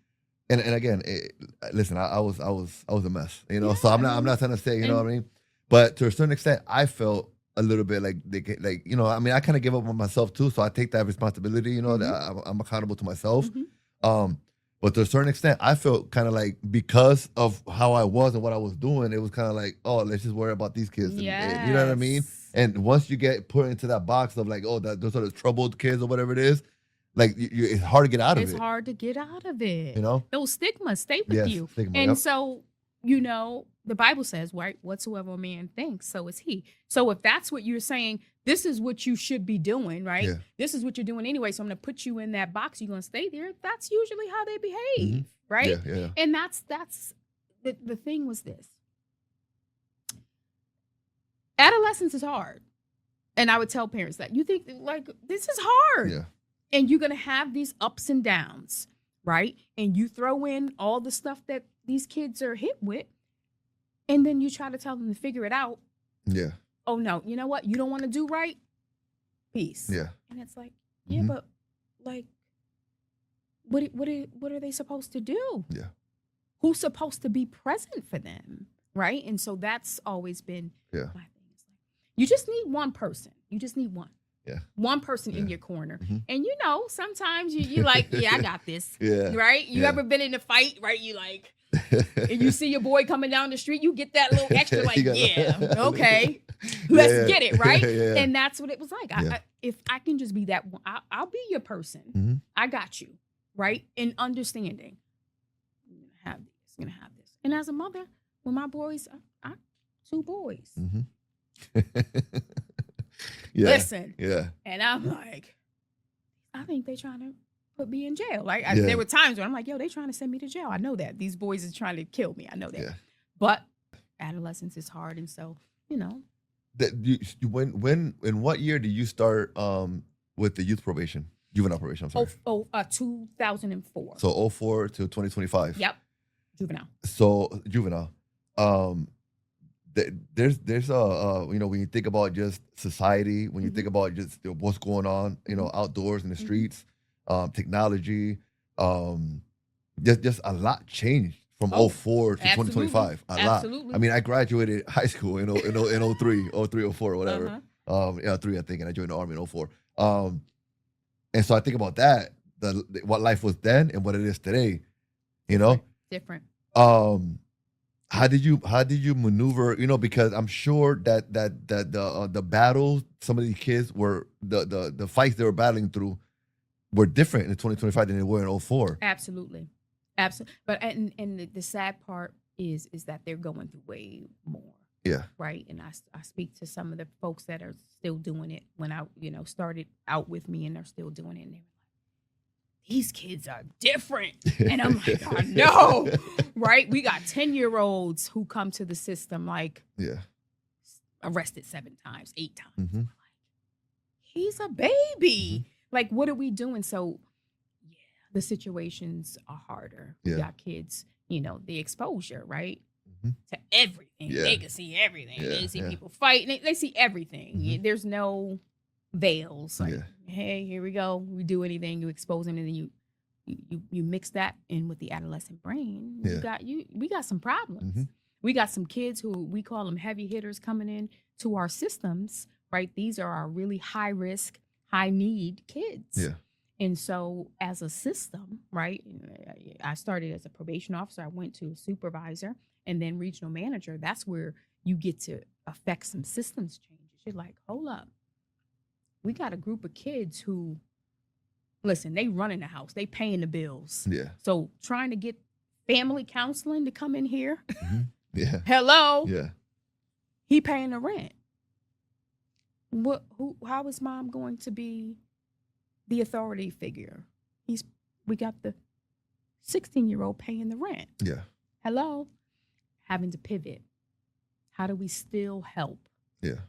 again, listen, I was a mess, so I'm not trying to say, you know what I mean, but to a certain extent, I felt a little bit like I kind of give up on myself too, so I take that responsibility, that I'm accountable to myself. But to a certain extent, I felt kind of like, because of how I was and what I was doing, it was kind of like, oh, let's just worry about these kids. Yes. And, you know what I mean? And once you get put into that box of like, oh, those are the troubled kids or whatever it is, like it's hard to get out of it. It's hard to get out of it. Those stigmas stay with you. Stigma, and so, the Bible says, right, whatsoever a man thinks, so is he. So if that's what you're saying, this is what you should be doing, right? Yeah. This is what you're doing anyway. So I'm going to put you in that box. You're going to stay there. That's usually how they behave, right? Yeah. And that's the thing was this. Adolescence is hard. And I would tell parents that you think like, this is hard. Yeah. And you're going to have these ups and downs, right? And you throw in all the stuff that these kids are hit with. And then you try to tell them to figure it out. Yeah. Oh, no. You know what? You don't want to do right? Peace. Yeah. And it's like, but like, what are they supposed to do? Yeah. Who's supposed to be present for them? Right? And so that's always been my thing. It's like, you just need one person. You just need one. Yeah. One person in your corner. And sometimes you like, I got this. Yeah. Right? You ever been in a fight, right? You like, and you see your boy coming down the street, you get that little extra, like, okay, let's get it, right? And that's what it was like. If I can just be that one, I'll be your person. I got you, right? In understanding, I'm gonna have this. And as a mother, when my boys, I 2 boys. Listen, and I'm like, I think they trying to put me in jail. Like there were times where I'm like, yo, they trying to send me to jail. I know that these boys is trying to kill me. I know that. Yeah. But adolescence is hard, and so when in what year did you start with the juvenile probation? I'm sorry. 2004. So 04 to 2025. Yep, juvenile. So juvenile. There's when you think about just society, when you think about just what's going on, outdoors in the streets. Technology, just a lot changed from 04 to 2025. A lot. I mean, I graduated high school in 03, 04, whatever. 3, I think, and I joined the Army in 04. And so I think about that, what life was then and what it is today. Different. How did you maneuver? Because I'm sure that the battles some of these kids were the fights they were battling through were different in 2025 than they were in 04. Absolutely. But and the sad part is that they're going through way more. Yeah. Right. And I speak to some of the folks that are still doing it when I started out with me, and they're still doing it. And they were like, these kids are different. And I'm like, I know. Right. We got 10-year-olds who come to the system like arrested 7 times, 8 times. Like, he's a baby. Like, what are we doing? So, the situations are harder. We got kids, the exposure, right? To everything. They can see everything. They see people fight. They see everything. There's no veils. Like, hey, here we go. We do anything, you expose them, and then you mix that in with the adolescent brain. We got some problems. We got some kids who we call them heavy hitters coming in to our systems, right? These are our really high risk, high need kids. Yeah. And so as a system, right, I started as a probation officer. I went to a supervisor and then regional manager. That's where you get to affect some systems changes. You're like, hold up. we got a group of kids who, listen, they running the house, they paying the bills. Yeah. So trying to get family counseling to come in here. Mm-hmm. Yeah. Hello. Yeah. He paying the rent. How is mom going to be the authority figure? We got the 16-year-old paying the rent. Yeah. Hello. Having to pivot. How do we still help? Yeah.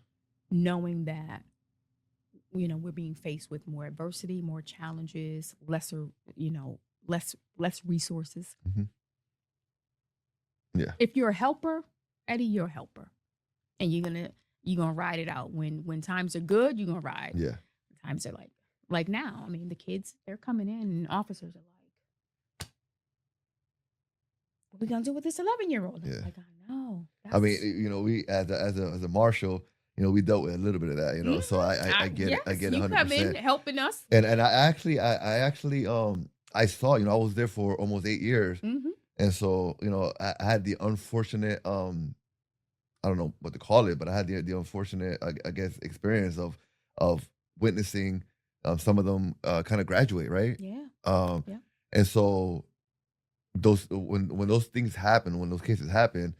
Knowing that, you know, we're being faced with more adversity, more challenges, lesser, you know, less resources. Mm-hmm. Yeah. If you're a helper, Eddie, you're a helper. And you're gonna ride it out. When times are good, you're gonna ride. Yeah. Times are like now. I mean, the kids, they're coming in and officers are like, what are we gonna do with this 11-year-old? Yeah. Like, I know. I mean, you know, we as a marshal, you know, we dealt with a little bit of that, you know. So I get it. I get it 100%. You come in helping us. And I actually I saw, you know, I was there for almost 8 years. Mm-hmm. And so, you know, I had the unfortunate I don't know what to call it, but I had the unfortunate, I guess, experience of witnessing some of them kind of graduate, right? Yeah. Yeah. And so when those things happen, when those cases happen,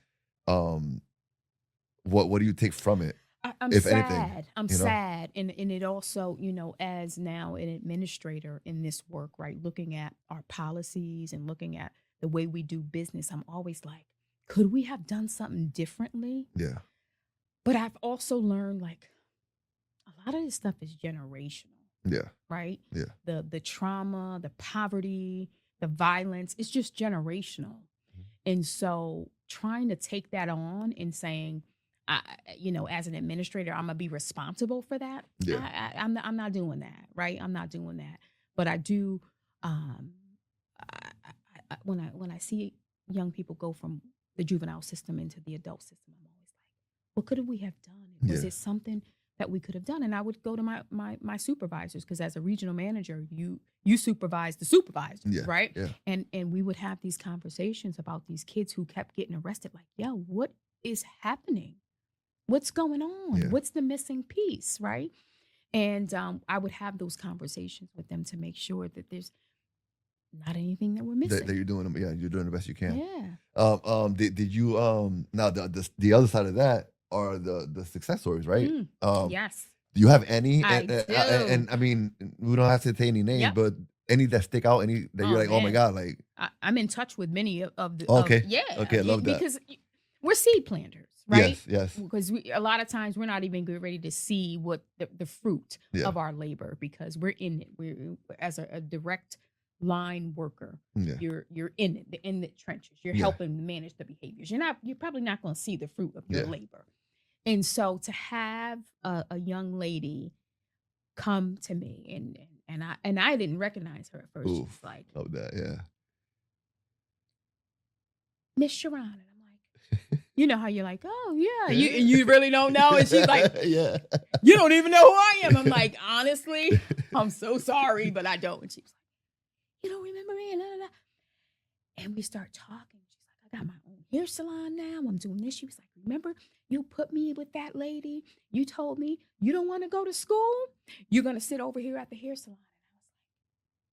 what do you take from it? I'm if sad. anything, I'm sad. And it also, you know, as now an administrator in this work, right, looking at our policies and looking at the way we do business, I'm always like, could we have done something differently? Yeah. But I've also learned, like, a lot of this stuff is generational. Yeah. Right? Yeah. The trauma, the poverty, the violence, it's just generational. Mm-hmm. And so trying to take that on and saying, you know, as an administrator, I'm gonna be responsible for that. Yeah. I'm not doing that, right? I'm not doing that. But I do. When I see young people go from the juvenile system into the adult system, I'm always like, what could we have done? Was it something that we could have done? And I would go to my supervisors, because as a regional manager, you supervise the supervisors, right? Yeah. And we would have these conversations about these kids who kept getting arrested. Like, yo, what is happening? What's going on? Yeah. What's the missing piece, right? And I would have those conversations with them to make sure that there's not anything that we're missing. That you're doing, you're doing the best you can. Yeah. Did you now the other side of that are the success stories, right? Yes. Do you have any? I do. And I mean, we don't have to say any names, but any that stick out, any that you're like, oh my God, like I'm in touch with many of the. Okay. Okay, I love that. Because we're seed planters, right? Yes. Because a lot of times we're not even ready to see what the fruit of our labor, because we're in it. We're as a direct line worker. You're in it, in the trenches. You're helping manage the behaviors. You're probably not going to see the fruit of your labor. And so to have a young lady come to me and I didn't recognize her at first. She was like, love that, yeah. Miss Sheron. And I'm like, you know how you're like, oh yeah, you really don't know. And she's like, yeah, you don't even know who I am. I'm like, honestly, I'm so sorry, but I don't. And she was like, you don't remember me? And we start talking. She's like, I got my own hair salon now. I'm doing this. She was like, remember, you put me with that lady. You told me you don't want to go to school. You're going to sit over here at the hair salon.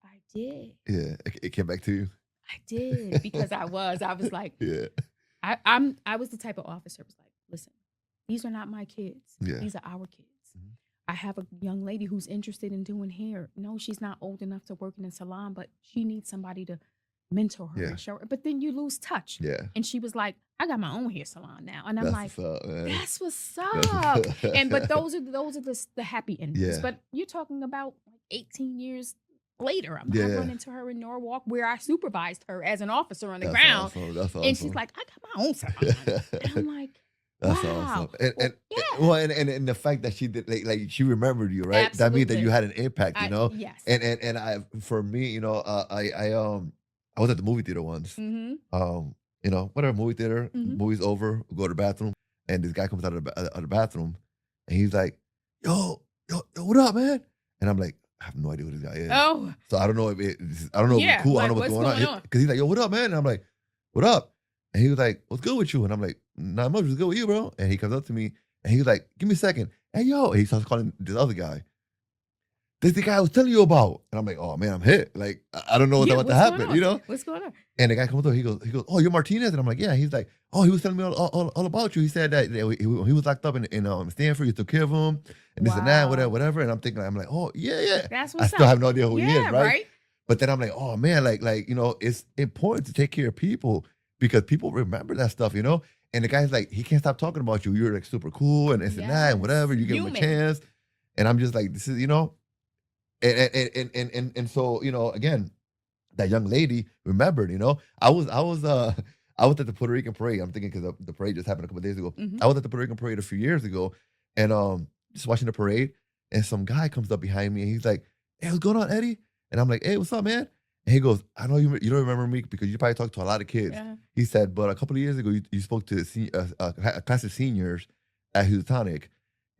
And I was like, I did. Yeah, it came back to you. I did, because I was like, yeah. I was the type of officer who was like, listen, these are not my kids. Yeah. These are our kids. Mm-hmm. I have a young lady who's interested in doing hair. No, she's not old enough to work in a salon, but she needs somebody to mentor her and show her. But then you lose touch. Yeah. And she was like, I got my own hair salon now. And I'm That's like, what's up, man. that's what's up. But those are the happy endings. Yeah. But you're talking about 18 years later. I run into her in Norwalk, where I supervised her as an officer on the ground. Awesome. That's awesome. And she's like, I got my own salon. And I'm like, that's wow. Awesome. And the fact that she did, like she remembered you, right? Absolutely. That means that you had an impact, you know? Yes. And I, for me, you know, I was at the movie theater once. Mm-hmm. You know, whatever, movie theater, Mm-hmm. movie's over, we go to the bathroom, and this guy comes out of the bathroom, and he's like, yo, what up, man? And I'm like, I have no idea who this guy is. Oh. So I don't know if it's cool. I don't know what's going on. Because he's like, yo, what up, man? And I'm like, what up? And he was like, what's good with you? And I'm like, not much, what's good with you, bro? And he comes up to me, and he was like, give me a second. Hey, yo. And he starts calling this other guy. this is the guy I was telling you about. And I'm like, oh man, I'm hit. Like, I don't know what's about to happen, you know? What's going on? And the guy comes over, he goes, oh, you're Martinez? And I'm like, yeah. He's like, oh, he was telling me all about you. He said that he was locked up in Stanford. You took care of him and this and that, whatever. And I'm thinking, I'm like, oh, yeah. That's what's I still have no idea who he is, right? Right? But then I'm like, oh man, like, you know, it's important to take care of people because people remember that stuff, you know? And the guy's like, he can't stop talking about you. You're like super cool and this and that and whatever. You give him a chance. And I'm just like, this is, you know, and so, you know, again, that young lady remembered, you know, I was at the Puerto Rican parade. I'm thinking because the parade just happened a couple of days ago. I was at the Puerto Rican parade a few years ago, and just watching the parade, and some guy comes up behind me, and he's like, "Hey, what's going on, Eddie?" And I'm like, "Hey, what's up, man?" And he goes, "I know you don't remember me because you probably talked to a lot of kids." Yeah. He said, "But a couple of years ago, you spoke to a class of seniors at Housatonic,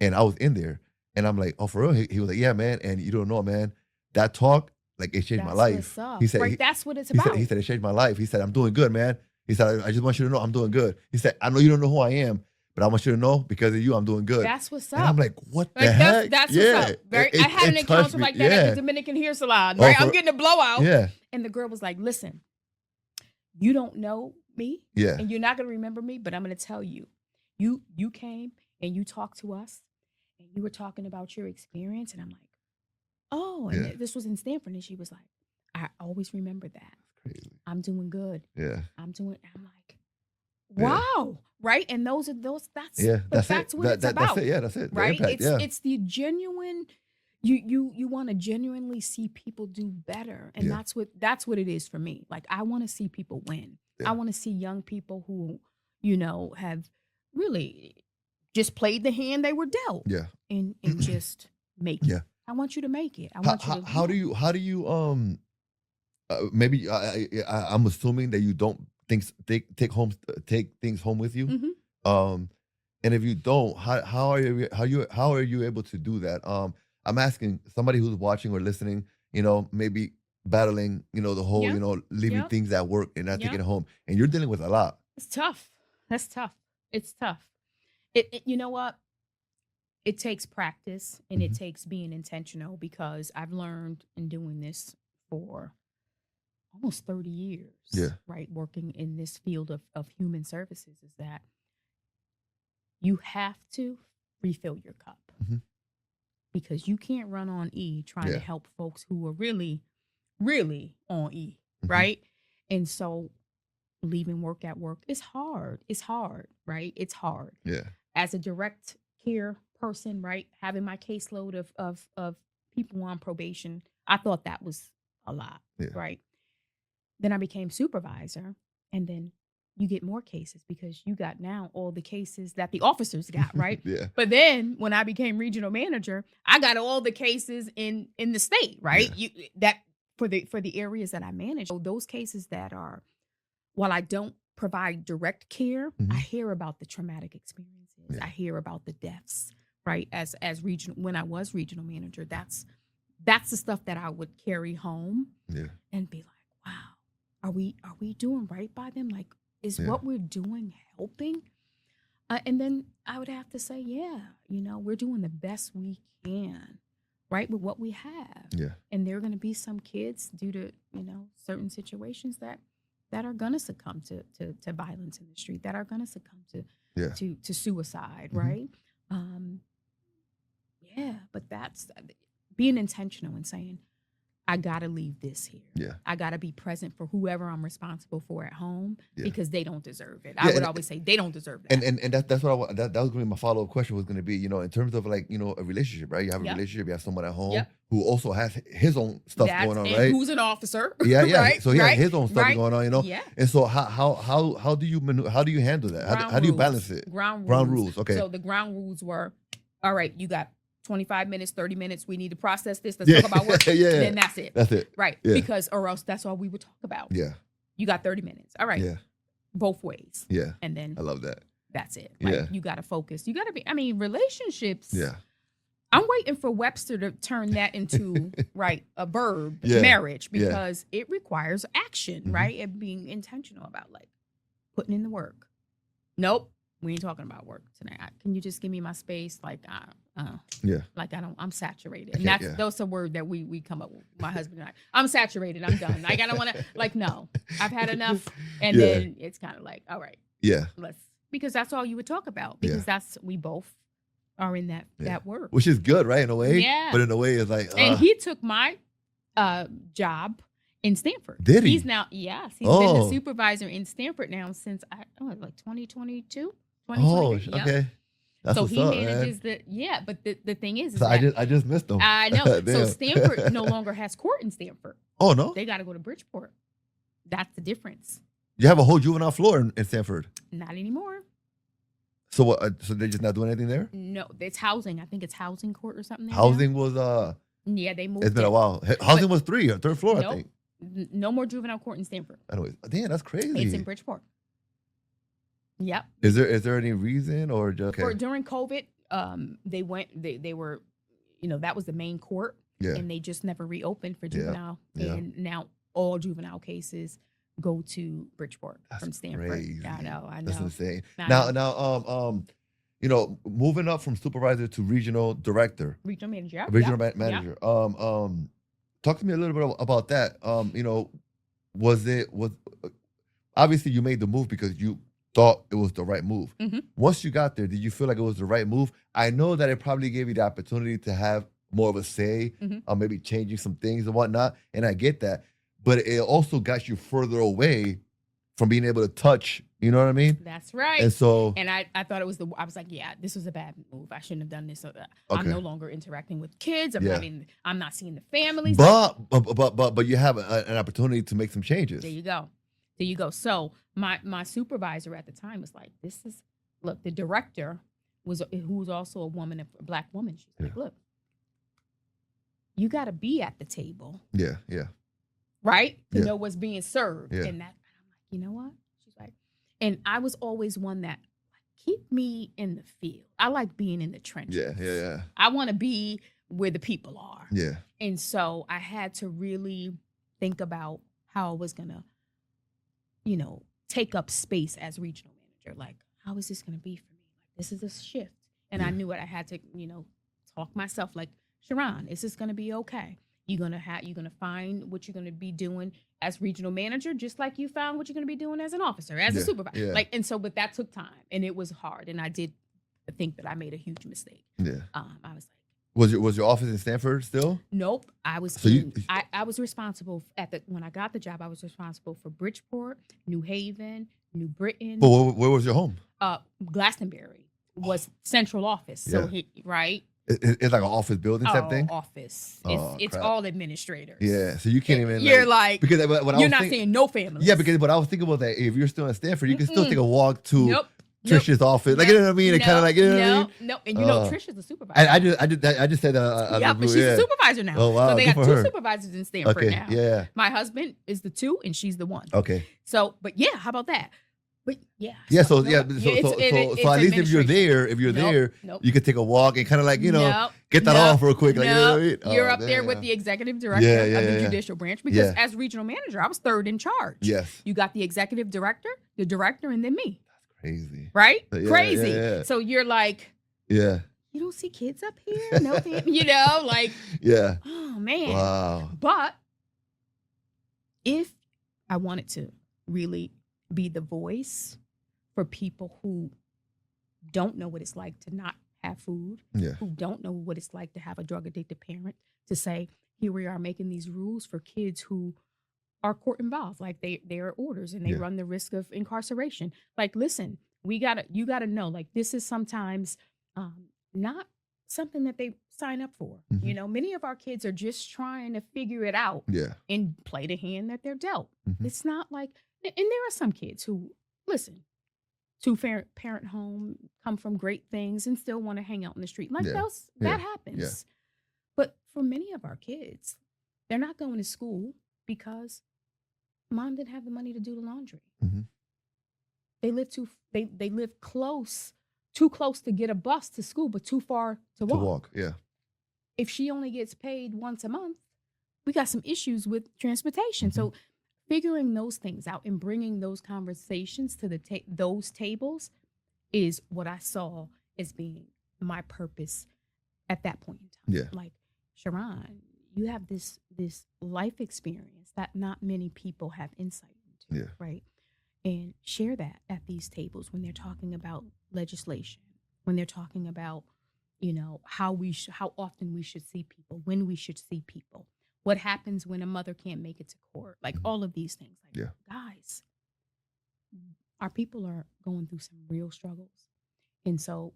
and I was in there." And I'm like, oh, for real? He was like, yeah, man. And you don't know, man, that talk, like, it changed my life. He said, right, that's what it's about. He said, it changed my life. He said, I'm doing good, man. He said, I just want you to know I'm doing good. He said, I know you don't know who I am, but I want you to know because of you, I'm doing good. That's what's up. And I'm like, what the heck? That's what's up. I had an encounter like that at the Dominican hair salon, right? I'm getting a blowout. Yeah. And the girl was like, listen, you don't know me. Yeah. And you're not going to remember me, but I'm going to tell you. You came and you talked to us. And you were talking about your experience, and I'm like, oh, and this was in Stanford, and she was like, I always remember that. Crazy. I'm doing good. Yeah. I'm like, wow, right? And that's what it's about. That's it. Yeah, that's it. Right? Impact, it's the genuine. You want to genuinely see people do better, and that's what it is for me. Like, I want to see people win. Yeah. I want to see young people who, you know, have really just played the hand they were dealt. Yeah. And just make it. Yeah. I want you to make it. I want you to. How do you maybe I'm assuming that you don't take things home with you. Mm-hmm. And if you don't, how are you able to do that? I'm asking somebody who's watching or listening, you know, maybe battling, you know, the whole, you know, leaving things at work and not taking it home, and you're dealing with a lot. It's tough. That's tough. It's tough. You know what? It takes practice and it takes being intentional, because I've learned in doing this for almost 30 years, right? Working in this field of human services, is that you have to refill your cup, because you can't run on E trying to help folks who are really, really on E, right? And so leaving work at work is hard. It's hard, right? It's hard. Yeah. As a direct care person, right, having my caseload of people on probation, I thought that was a lot, right? Then I became supervisor, and then you get more cases because you got now all the cases that the officers got, right? Yeah. But then when I became regional manager, I got all the cases in the state, right? That for the areas that I manage. So those cases that are, while I don't provide direct care, I hear about the traumatic experiences. I hear about the deaths, right? As regional, when I was regional manager, that's the stuff that I would carry home and be like, wow, are we doing right by them? Like, is what we're doing helping? And then I would have to say, you know, we're doing the best we can, right, with what we have. Yeah. And there are going to be some kids, due to, you know, certain situations that are going to succumb to violence in the street, that are going to succumb to suicide, right? But that's being intentional and saying, I got to leave this here. Yeah. I got to be present for whoever I'm responsible for at home, because they don't deserve it. I would always say they don't deserve that. And that's what that was going to be my follow-up question, was going to be, you know, in terms of, like, you know, a relationship, right? You have a relationship, you have someone at home who also has his own stuff going on, right? Who's an officer. Yeah. Right? So he has his own stuff going on, you know? Yeah. And so how do you handle that? How do you balance it? Ground rules. Okay. So the ground rules were, all right, you got 25 minutes, 30 minutes. We need to process this. Let's talk about work. Then that's it. That's it. Right. Yeah. Because, or else that's all we would talk about. Yeah. You got 30 minutes. All right. Yeah. Both ways. Yeah. And then I love that. That's it. Like, you got to focus. You got to be, I mean, relationships. Yeah. I'm waiting for Webster to turn that into, right, a verb, marriage, because it requires action, right? And being intentional about, like, putting in the work. Nope. We ain't talking about work tonight. Can you just give me my space? Like, Like I'm saturated. And that's a word that we come up with, my husband and I. I'm saturated. I'm done. Like, I don't want to, like, no, I've had enough. And then it's kind of like, all right. Yeah. Because that's all you would talk about. Because we both are in that work. Which is good, right? In a way. Yeah. But in a way, it's like. And he took my job in Stanford. Did he? He's now, yes. He's been the supervisor in Stanford now since, like 2022. Oh, okay. That's so he manages but the thing is so I just missed them. I know. So Stanford no longer has court in Stanford. Oh, no? They got to go to Bridgeport. That's the difference. You have a whole juvenile floor in Stanford? Not anymore. So what? So they're just not doing anything there? No, it's housing. I think it's housing court or something. Housing was yeah, they moved. It's been a while. Housing was third floor, I think. No more juvenile court in Stanford. Anyways, damn, that's crazy. It's in Bridgeport. Yep. Is there any reason or just during COVID, they were, that was the main court, and they just never reopened for juvenile, and now all juvenile cases go to Bridgeport from Stanford. Crazy. I know. That's insane. Now, moving up from supervisor to regional director, regional manager. Manager. Talk to me a little bit about that. Was obviously you made the move because you thought it was the right move. Mm-hmm. Once you got there, did you feel like it was the right move? I know that it probably gave you the opportunity to have more of a say, maybe changing some things and whatnot, and I get that. But it also got you further away from being able to touch, you know what I mean? That's right. And so... And I thought it was I was like, this was a bad move. I shouldn't have done this. I'm no longer interacting with kids. I'm not seeing the families. But you have an opportunity to make some changes. There you go. So my supervisor at the time was like, the director who was also a black woman. She's like, look, you got to be at the table. Yeah. Right? To know what's being served. Yeah. And I'm like, you know what? She's like, and I was always one that keep me in the field. I like being in the trenches. Yeah. I want to be where the people are. Yeah. And so I had to really think about how I was going to, take up space as regional manager. Like, how is this going to be for me? Like, this is a shift. And I knew what I had to, talk myself like, Sheron, is this going to be okay? You're going to find what you're going to be doing as regional manager, just like you found what you're going to be doing as an officer, as a supervisor. Yeah. But that took time and it was hard. And I did think that I made a huge mistake. Yeah. I was like, was your office in Stanford still? Nope. I was I was responsible when I got the job. I was responsible for Bridgeport, New Haven, New Britain. But where was your home? Glastonbury was central office. So right. It's like an office building type thing? Office. It's all administrators. Yeah, so you can't even... You're like because you're not seeing no families. Yeah, because what I was thinking about that, if you're still in Stanford, you can still take a walk to Trisha's office. Like, you know what I mean? Kind of like, you know what I mean? No, and Trisha's the supervisor. I just said that. But she's a supervisor now. Oh, wow. So they got two supervisors in Stanford now. Yeah. My husband is the 2 and she's the 1. Okay. So, but yeah, how about that? But so at least if you're there, you could take a walk and kind of like, get that off real quick. Like, you know what I mean? You're up there with the executive director of the judicial branch because as regional manager, I was third in charge. Yes. You got the executive director, the director, and then me. That's crazy. Right? Crazy. Yeah. So you're like, you don't see kids up here? No, like, oh man. Wow. But if I wanted to really be the voice for people who don't know what it's like to not have food, who don't know what it's like to have a drug addicted parent, to say, here we are making these rules for kids who are court involved, like they are orders and they run the risk of incarceration. Like, listen, you gotta know, like, this is sometimes not something that they sign up for. Mm-hmm. Many of our kids are just trying to figure it out and play the hand that they're dealt. Mm-hmm. It's not like, and there are some kids who, listen, two-parent home, come from great things and still want to hang out in the street. Like that happens. Yeah. But for many of our kids, they're not going to school because mom didn't have the money to do the laundry. Mm-hmm. They live too close to get a bus to school, but too far to walk. If she only gets paid once a month, we got some issues with transportation. Mm-hmm. So figuring those things out and bringing those conversations to those tables is what I saw as being my purpose at that point in time. Yeah. Like, Sheron, you have this life experience that not many people have insight into, right? And share that at these tables when they're talking about legislation, when they're talking about, how often we should see people, when we should see people, what happens when a mother can't make it to court, like all of these things. Like, guys, our people are going through some real struggles. And so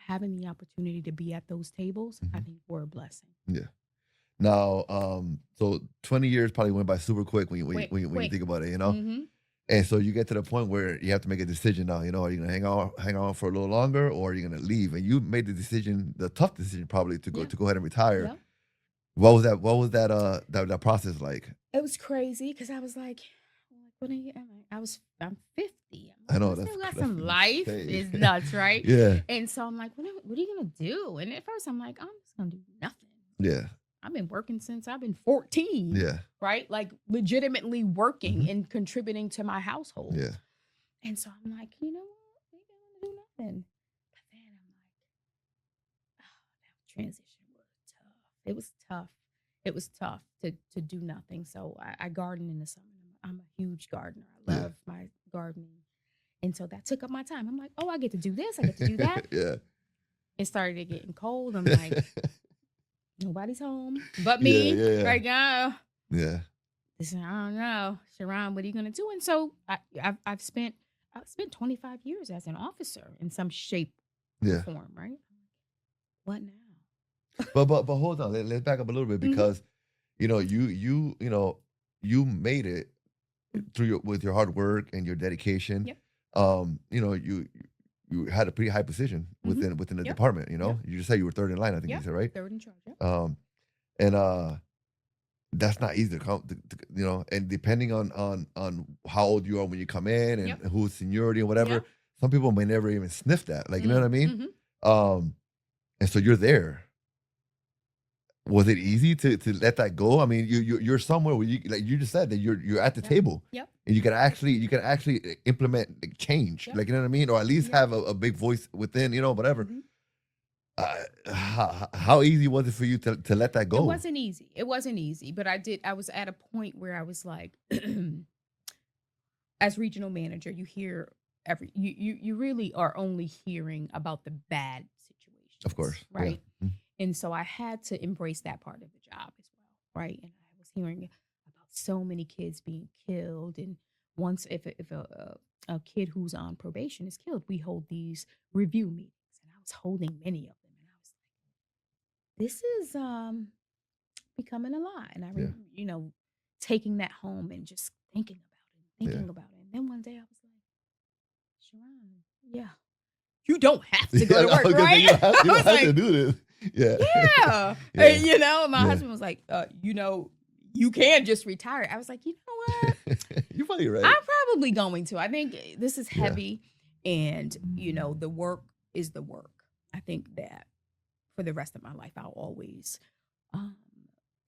having the opportunity to be at those tables, I think we're a blessing. Yeah. Now, so 20 years probably went by super quick when you think about it, Mm-hmm. And so you get to the point where you have to make a decision now, are you going to hang on for a little longer, or are you going to leave? And you made the tough decision probably to go ahead and retire. Yeah. What was that process like? It was crazy because I was like, what are you? I'm 50. I know I still got some life. It's nuts, right? Yeah. And so I'm like, what are you gonna do? And at first I'm like, I'm just gonna do nothing. Yeah. I've been working since I've been 14. Yeah. Right? Like legitimately working and contributing to my household. Yeah. And so I'm like, you know what? Maybe I'm gonna do nothing. But then I'm like, that transition was tough. It was tough. It was tough to do nothing. So I garden in the summer. I'm a huge gardener. I love my gardening. And so that took up my time. I'm like, I get to do this. I get to do that. Yeah. It started getting cold. I'm like, nobody's home but me right now. Yeah. I don't know. Sheron, what are you going to do? And so I've spent 25 years as an officer in some shape or form, right? What now? But hold on. Let's back up a little bit because, you made it with your hard work and your dedication. Yep. You had a pretty high position within the department. You just said you were third in line. I think you said, right? Third in charge. And that's not easy to come. And depending on how old you are when you come in and who's seniority and whatever, some people may never even sniff that. Like, you know what I mean? And so you're there. Was it easy to let that go? I mean, you're somewhere where you just said that you're at the table, and you can actually implement change, like, you know what I mean, or at least have a big voice within, whatever. How easy was it for you to let that go? It wasn't easy, but I was at a point where I was like, as regional manager, you hear you really are only hearing about the bad situations, of course, right? And so I had to embrace that part of the job as well, right? And I was hearing about so many kids being killed. And once, if a kid who's on probation is killed, we hold these review meetings. And I was holding many of them. And I was like, this is becoming a lot. And I, taking that home and just thinking about it. And then one day I was like, Sheron, you don't have to go to work, right? You don't have to do this. Yeah. And, my husband was like, you can just retire. I was like, you know what? You're probably right. I'm probably going to. I think this is heavy. And, the work is the work. I think that for the rest of my life, I'll always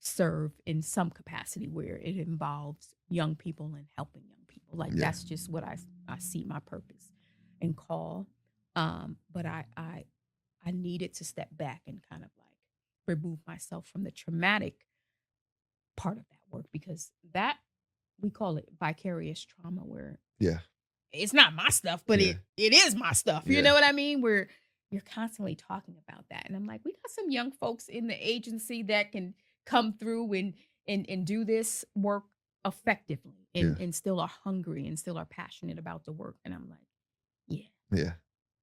serve in some capacity where it involves young people and helping young people. Like, that's just what I see my purpose and call. But I needed to step back and kind of like remove myself from the traumatic part of that work, because that, we call it vicarious trauma, where it's not my stuff, but it is my stuff. You know what I mean? Where you're constantly talking about that. And I'm like, we got some young folks in the agency that can come through and do this work effectively and still are hungry and still are passionate about the work. And I'm like,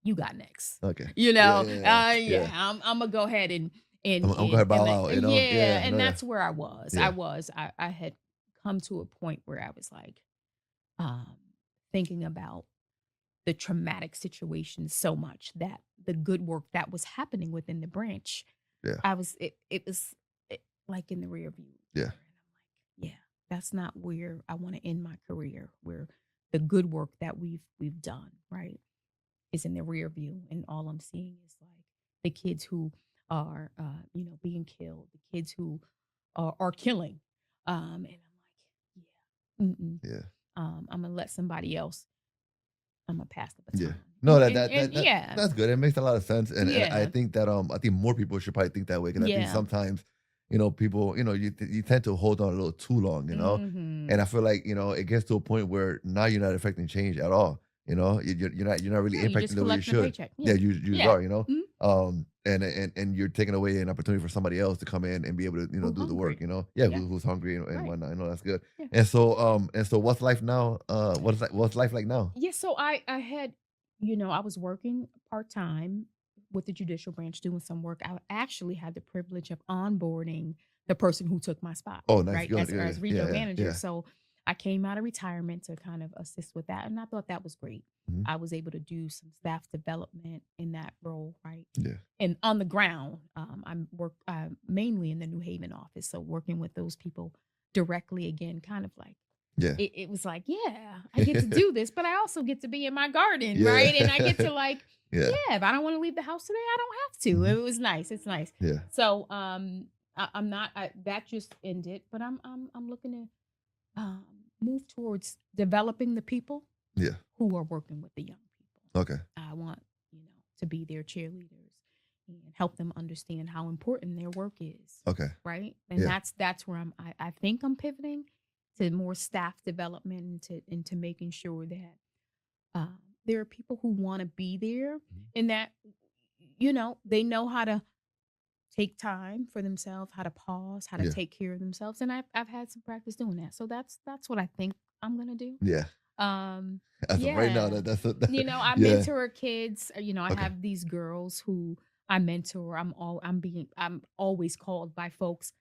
you got next. Okay. I'm gonna go ahead and I'm gonna go ahead and bow out. And that's where I was. I had come to a point where I was like, thinking about the traumatic situation so much that the good work that was happening within the branch, it was like in the rear view. Yeah. And I'm like, that's not where I want to end my career. Where the good work that we've done, right, is in the rear view, and all I'm seeing is like the kids who are, being killed, the kids who are killing, and I'm like, I'm gonna let somebody else. I'm gonna pass the baton. No, that's good. It makes a lot of sense, and I think that I think more people should probably think that way, because I think sometimes, people, you tend to hold on a little too long, and I feel like, it gets to a point where now you're not affecting change at all. You're not really impacting the way you should. Yeah, you are. And you're taking away an opportunity for somebody else to come in and be able to do the work. Who's hungry and whatnot. I know that's good. Yeah. And so what's life now? What's life like now? Yeah, so I had, I was working part-time with the judicial branch doing some work. I actually had the privilege of onboarding the person who took my spot. Oh, nice. Right, Good. as regional manager. So I came out of retirement to kind of assist with that, and I thought that was great. Mm-hmm. I was able to do some staff development in that role, right? Yeah. And on the ground, I work mainly in the New Haven office, so working with those people directly, again, kind of like, it was like, I get to do this, but I also get to be in my garden, right? And I get to like, if I don't want to leave the house today, I don't have to. Mm-hmm. It was nice. It's nice. Yeah. So I'm not. That just ended, but I'm looking to move towards developing the people who are working with the young people. Okay. I want to be their cheerleaders and help them understand how important their work is. Okay. Right. And that's where I think I'm pivoting to more staff development into making sure that there are people who want to be there, and that they know how to take time for themselves, how to pause, how to take care of themselves, and I've had some practice doing that. So that's what I think I'm gonna do. Yeah. As of right now, that's I mentor kids. I have these girls who I mentor. I'm always called by folks.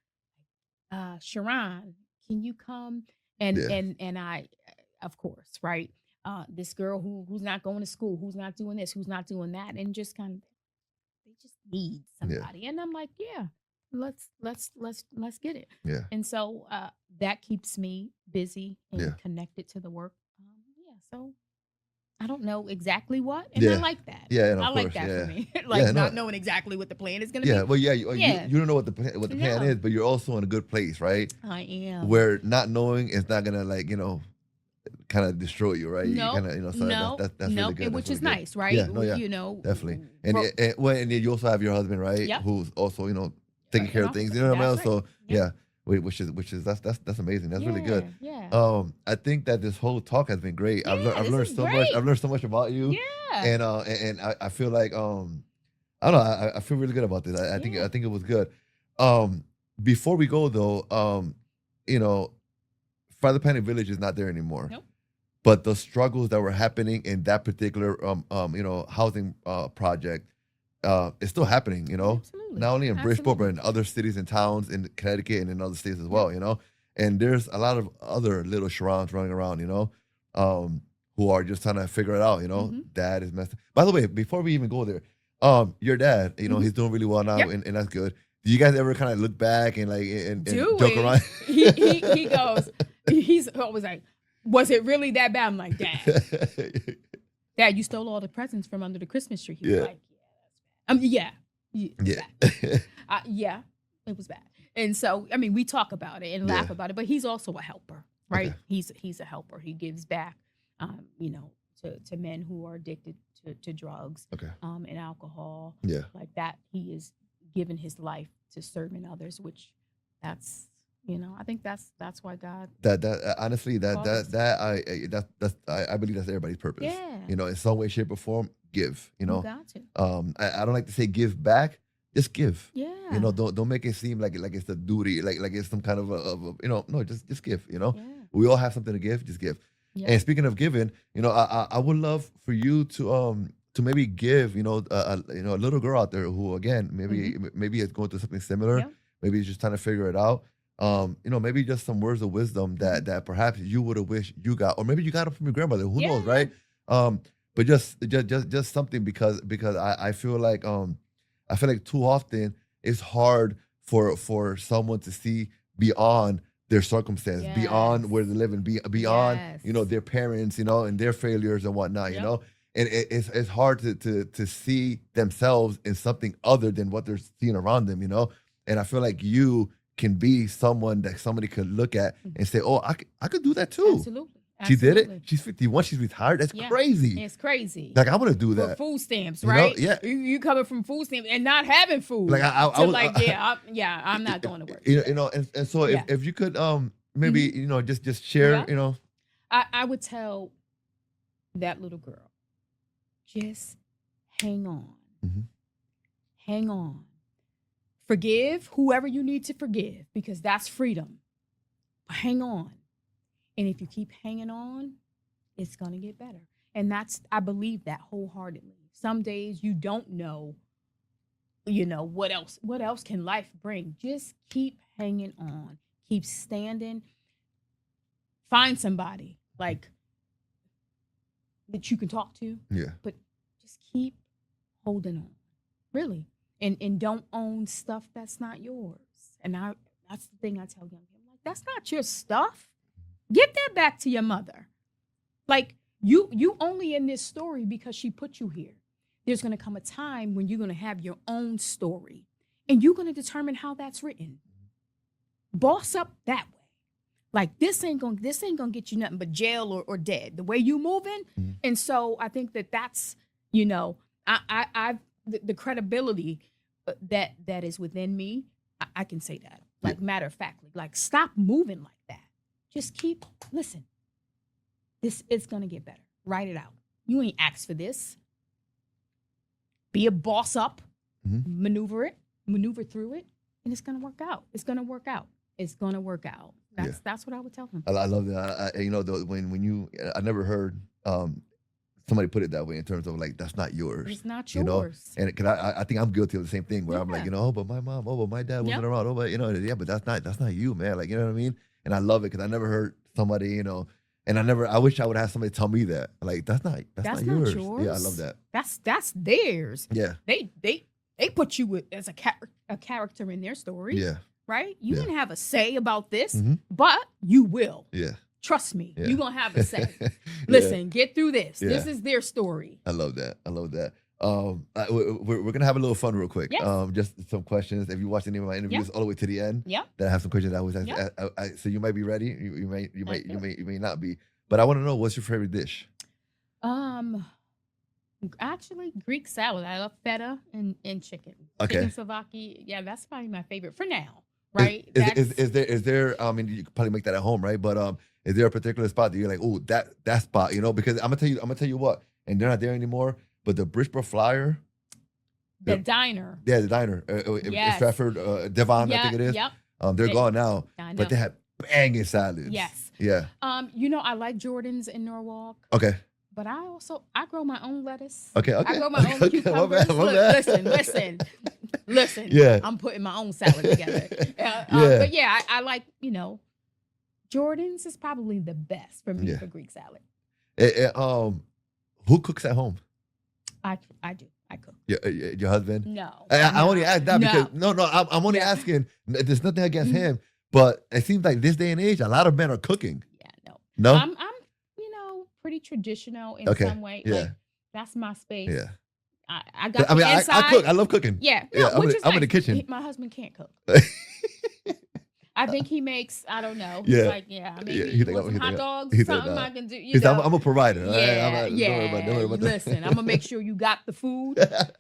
Sheron, can you come? And I, of course, right. This girl who's not going to school, who's not doing this, who's not doing that, and just kind of, they just need somebody. And I'm like, let's get it. Yeah. And so that keeps me busy and connected to the work. So I don't know exactly what, and I like that. Yeah, and I like that for me. Not knowing exactly what the plan is going to be. Yeah, well, you don't know what the plan is, but you're also in a good place, right? I am. Where not knowing is not gonna kind of destroy you, right? That's really good. Which is nice, right? Definitely. And then you also have your husband, right? Yep. Who's also taking care of things. You know what I mean? So which is that's amazing. That's really good. Yeah. I think that this whole talk has been great. I've learned so much. I've learned so much about you. Yeah. And I feel like I don't know. I feel really good about this. I think it was good. Before we go though, Father Panik Village is not there anymore. Nope. But the struggles that were happening in that particular housing project is still happening, Absolutely. Not only in Bridgeport, but in other cities and towns in Connecticut and in other states as well, And there's a lot of other little Sherons running around, who are just trying to figure it out, Dad is messed up. By the way, before we even go there, your dad, he's doing really well now, and that's good. Do you guys ever kind of look back and joke around? He goes, he's always like, was it really that bad? I'm like, Dad, you stole all the presents from under the Christmas tree. He's like, yeah, it was bad. And so, we talk about it and laugh about it, but he's also a helper, right? Okay. He's a helper. He gives back, to men who are addicted to drugs, and alcohol. Yeah. Like that. He is given his life to serving others, which that's, I think that's why God. Honestly, I believe that's everybody's purpose. Yeah. In some way, shape, or form, give. You got to. I don't like to say give back. Just give. Yeah. Don't make it seem like it's a duty, like it's some kind of no, just give. Yeah. We all have something to give. Just give. Yeah. And speaking of giving, I would love for you to maybe give, a little girl out there who, again, maybe is going through something similar. Yeah. Maybe is just trying to figure it out. Maybe just some words of wisdom that perhaps you would have wished you got, or maybe you got it from your grandmother. Who knows, right? But just something because I feel like too often it's hard for someone to see beyond their circumstance, beyond where they're living, beyond their parents, and their failures and whatnot, and it's hard to see themselves in something other than what they're seeing around them, and I feel like you can be someone that somebody could look at and say, oh, I could do that too. She did it? She's 51. She's retired. That's crazy. It's crazy. Like, I want to do that. For food stamps, right? Yeah. You coming from food stamps and not having food. Like, I'm not going to work. And so if you could maybe, just share, I would tell that little girl, just hang on. Mm-hmm. Hang on. Forgive whoever you need to forgive, because that's freedom. Hang on. And if you keep hanging on, it's going to get better. And I believe that wholeheartedly. Some days you don't know, what else can life bring? Just keep hanging on. Keep standing. Find somebody like that you can talk to. Yeah. But just keep holding on. Really. And don't own stuff that's not yours. And that's the thing I tell young people. Like, that's not your stuff. Give that back to your mother. Like, you only in this story because she put you here. There's going to come a time when you're going to have your own story, and you're going to determine how that's written. Boss up that way. Like, this ain't gonna get you nothing but jail or dead. The way you moving, and so I think that's the credibility that is within me. I can say that, like, matter of factly. Like, stop moving like that. Just listen. This is going to get better. Write it out. You ain't asked for this. Be a boss up. Maneuver through it, and it's going to work out. It's going to work out. It's going to work out. That's what I would tell him. I love that. I never heard somebody put it that way in terms of, like, that's not yours. It's not yours. And because I think I'm guilty of the same thing where I'm like, but my mom, but my dad wasn't around. But that's not you, man. Like, you know what I mean? And I love it because I never heard somebody, and I wish I would have somebody tell me that. Like, that's not yours. Yeah, I love that. That's theirs. Yeah. They put you as a character in their story. Yeah. Right? You didn't have a say about this, but you will. Yeah. Trust me, you're going to have a say. Listen, get through this. Yeah. This is their story. I love that. We're going to have a little fun real quick. Yes. Just some questions. If you watched any of my interviews all the way to the end, that I have some questions I always ask. So you might be ready. You may not be. But I want to know, what's your favorite dish? Actually, Greek salad. I love feta and chicken. Okay. Chicken Slovaki. Yeah, that's probably my favorite for now. Right? Is there? I mean, you could probably make that at home, right? But is there a particular spot that you're like, oh, that spot, Because I'm gonna tell you what, and they're not there anymore. But the Bridgeport Flyer, the diner. Yeah, the diner. Yes. Stratford, Devon, I think it is. Yep. They're gone now, but they had banging salads. Yes. Yeah. I like Jordan's in Norwalk. Okay. But I grow my own lettuce. Okay. I grow my own cucumbers. Listen. Yeah. I'm putting my own salad together. But yeah, I like, Jordan's is probably the best for me for Greek salad. Who cooks at home? I do. I cook. Your husband? No. I only ask that because I'm only asking. There's nothing against him, but it seems like this day and age, a lot of men are cooking. Yeah, no. I'm pretty traditional in some way. Yeah. Like, that's my space. Yeah. I got. I cook. I love cooking. Yeah. I'm in the kitchen. My husband can't cook. I think he makes, I don't know. Yeah. Like, he wants some hot dogs, something I can do. I'm a provider. Yeah, Don't worry about that. Listen, I'm going to make sure you got the food. I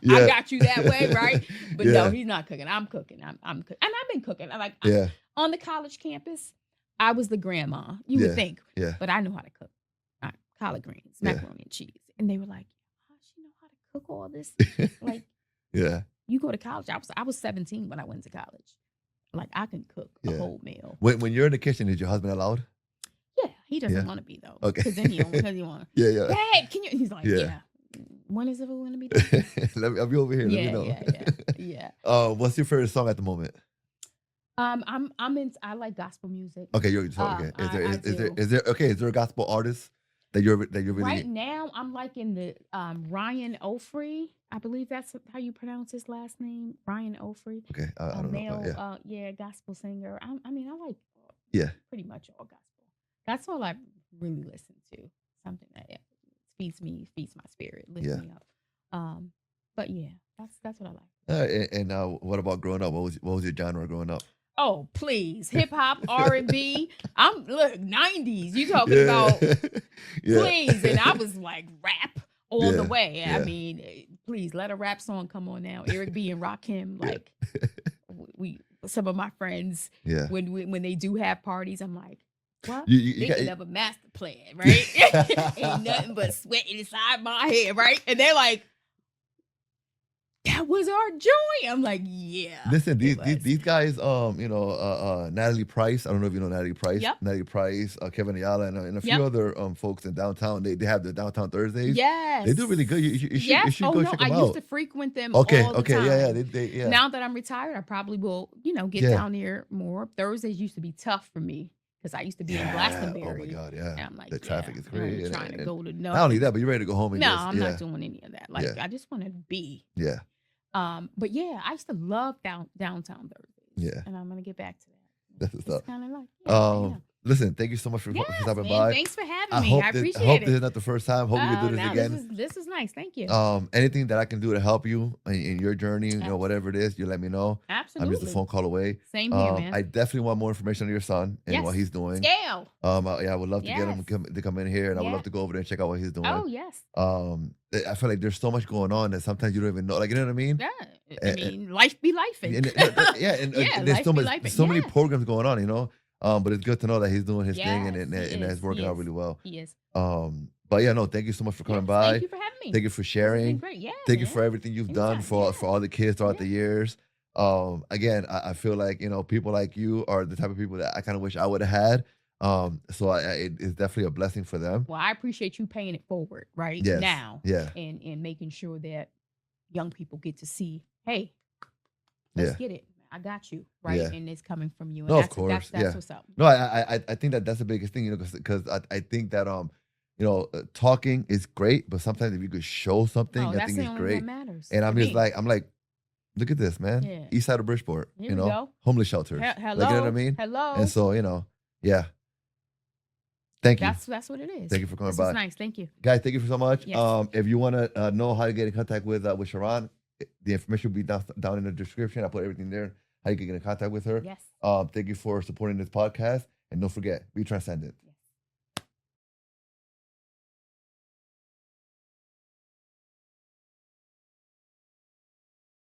got you that way, right? But no, he's not cooking. I'm cooking. I'm cooking. And I've been cooking. On the college campus, I was the grandma, you would think. Yeah. But I know how to cook. Collard greens, macaroni and cheese. And they were like, oh, she know how to cook all this? Like, you go to college. I was 17 when I went to college. Like, I can cook a whole meal. When you're in the kitchen, is your husband allowed? Yeah, he doesn't want to be, though. Okay. Because then he want to. Yeah. Dad, can you? He's like, yeah. When is it going to be done? I'll be over here. Let me know. Yeah. What's your favorite song at the moment? I like gospel music. Okay, okay. Is there a gospel artist that you're really right now? I'm liking the Ryan Ofri. I believe that's how you pronounce his last name, Ryan Ofri. Okay, I don't know. Gospel singer. I like pretty much all gospel. That's all I really listen to. Something that feeds my spirit, lifts me up. But yeah, that's what I like. And what about growing up? What was your genre growing up? Oh, please. Hip hop, R&B. Look, 90s. You talking about, please. And I was like, rap all the way. I mean, please let a rap song come on now. Eric B and Rakim, like some of my friends, when they do have parties, I'm like, what? You thinking of a master plan, right? Ain't nothing but sweat inside my head, right? And they're like, that was our joy. I'm like, yeah. Listen, these guys, Natalie Price. I don't know if you know Natalie Price. Yep. Natalie Price, Kevin Ayala, and a few other folks in downtown. They have the downtown Thursdays. Yes. They do really good. You should go check them out. I used to frequent them all the time. Yeah. Now that I'm retired, I probably will, get down there more. Thursdays used to be tough for me because I used to be in Glastonbury. Oh my God, yeah. And I'm like, the traffic is crazy. Trying to go to not only that, but you're ready to go home. And I'm not doing any of that. Like, I just want to be. Yeah. But yeah, I used to love downtown Thursdays. Yeah. And I'm gonna get back to that. That's the stuff. Kind of like, listen, thank you so much for stopping by. Thanks for having me. I appreciate it. I hope this is not the first time. Hope we can do this again. This is nice. Thank you. Anything that I can do to help you in your journey, whatever it is, you let me know. Absolutely. I'm just a phone call away. Same here, man. I definitely want more information on your son and what he's doing. Scale. I would love to get him to come in here, and I would love to go over there and check out what he's doing. Oh, yes. I feel like there's so much going on that sometimes you don't even know. Like, you know what I mean? Yeah. I mean, life be lifing. And there's so many programs going on, but it's good to know that he's doing his thing and it's working out really well. He is. But thank you so much for coming by. Thank you for having me. Thank you for sharing. Great. Yeah, thank you for everything you've done for all the kids throughout the years. Again, I feel like, people like you are the type of people that I kind of wish I would have had. So it's definitely a blessing for them. Well, I appreciate you paying it forward right now. Yeah. And making sure that young people get to see, hey, let's get it. I got you, right? Yeah. And it's coming from you. And no, of course. That's what's up. No, I think that's the biggest thing, because I think that talking is great, but sometimes if you could show something, I think it's great. Matters and I'm like, look at this, man. Yeah. East side of Bridgeport, Here we go. Homeless shelters. Hello. Like, you know what I mean? Hello. And so, thank you. That's what it is. Thank you for coming by. by. This is nice. Thank you. Guys, thank you so much. Yes. If you want to know how to get in contact with Sheron, the information will be down in the description. I put everything there, how you can get in contact with her. Yes. Thank you for supporting this podcast. And don't forget, be transcendent.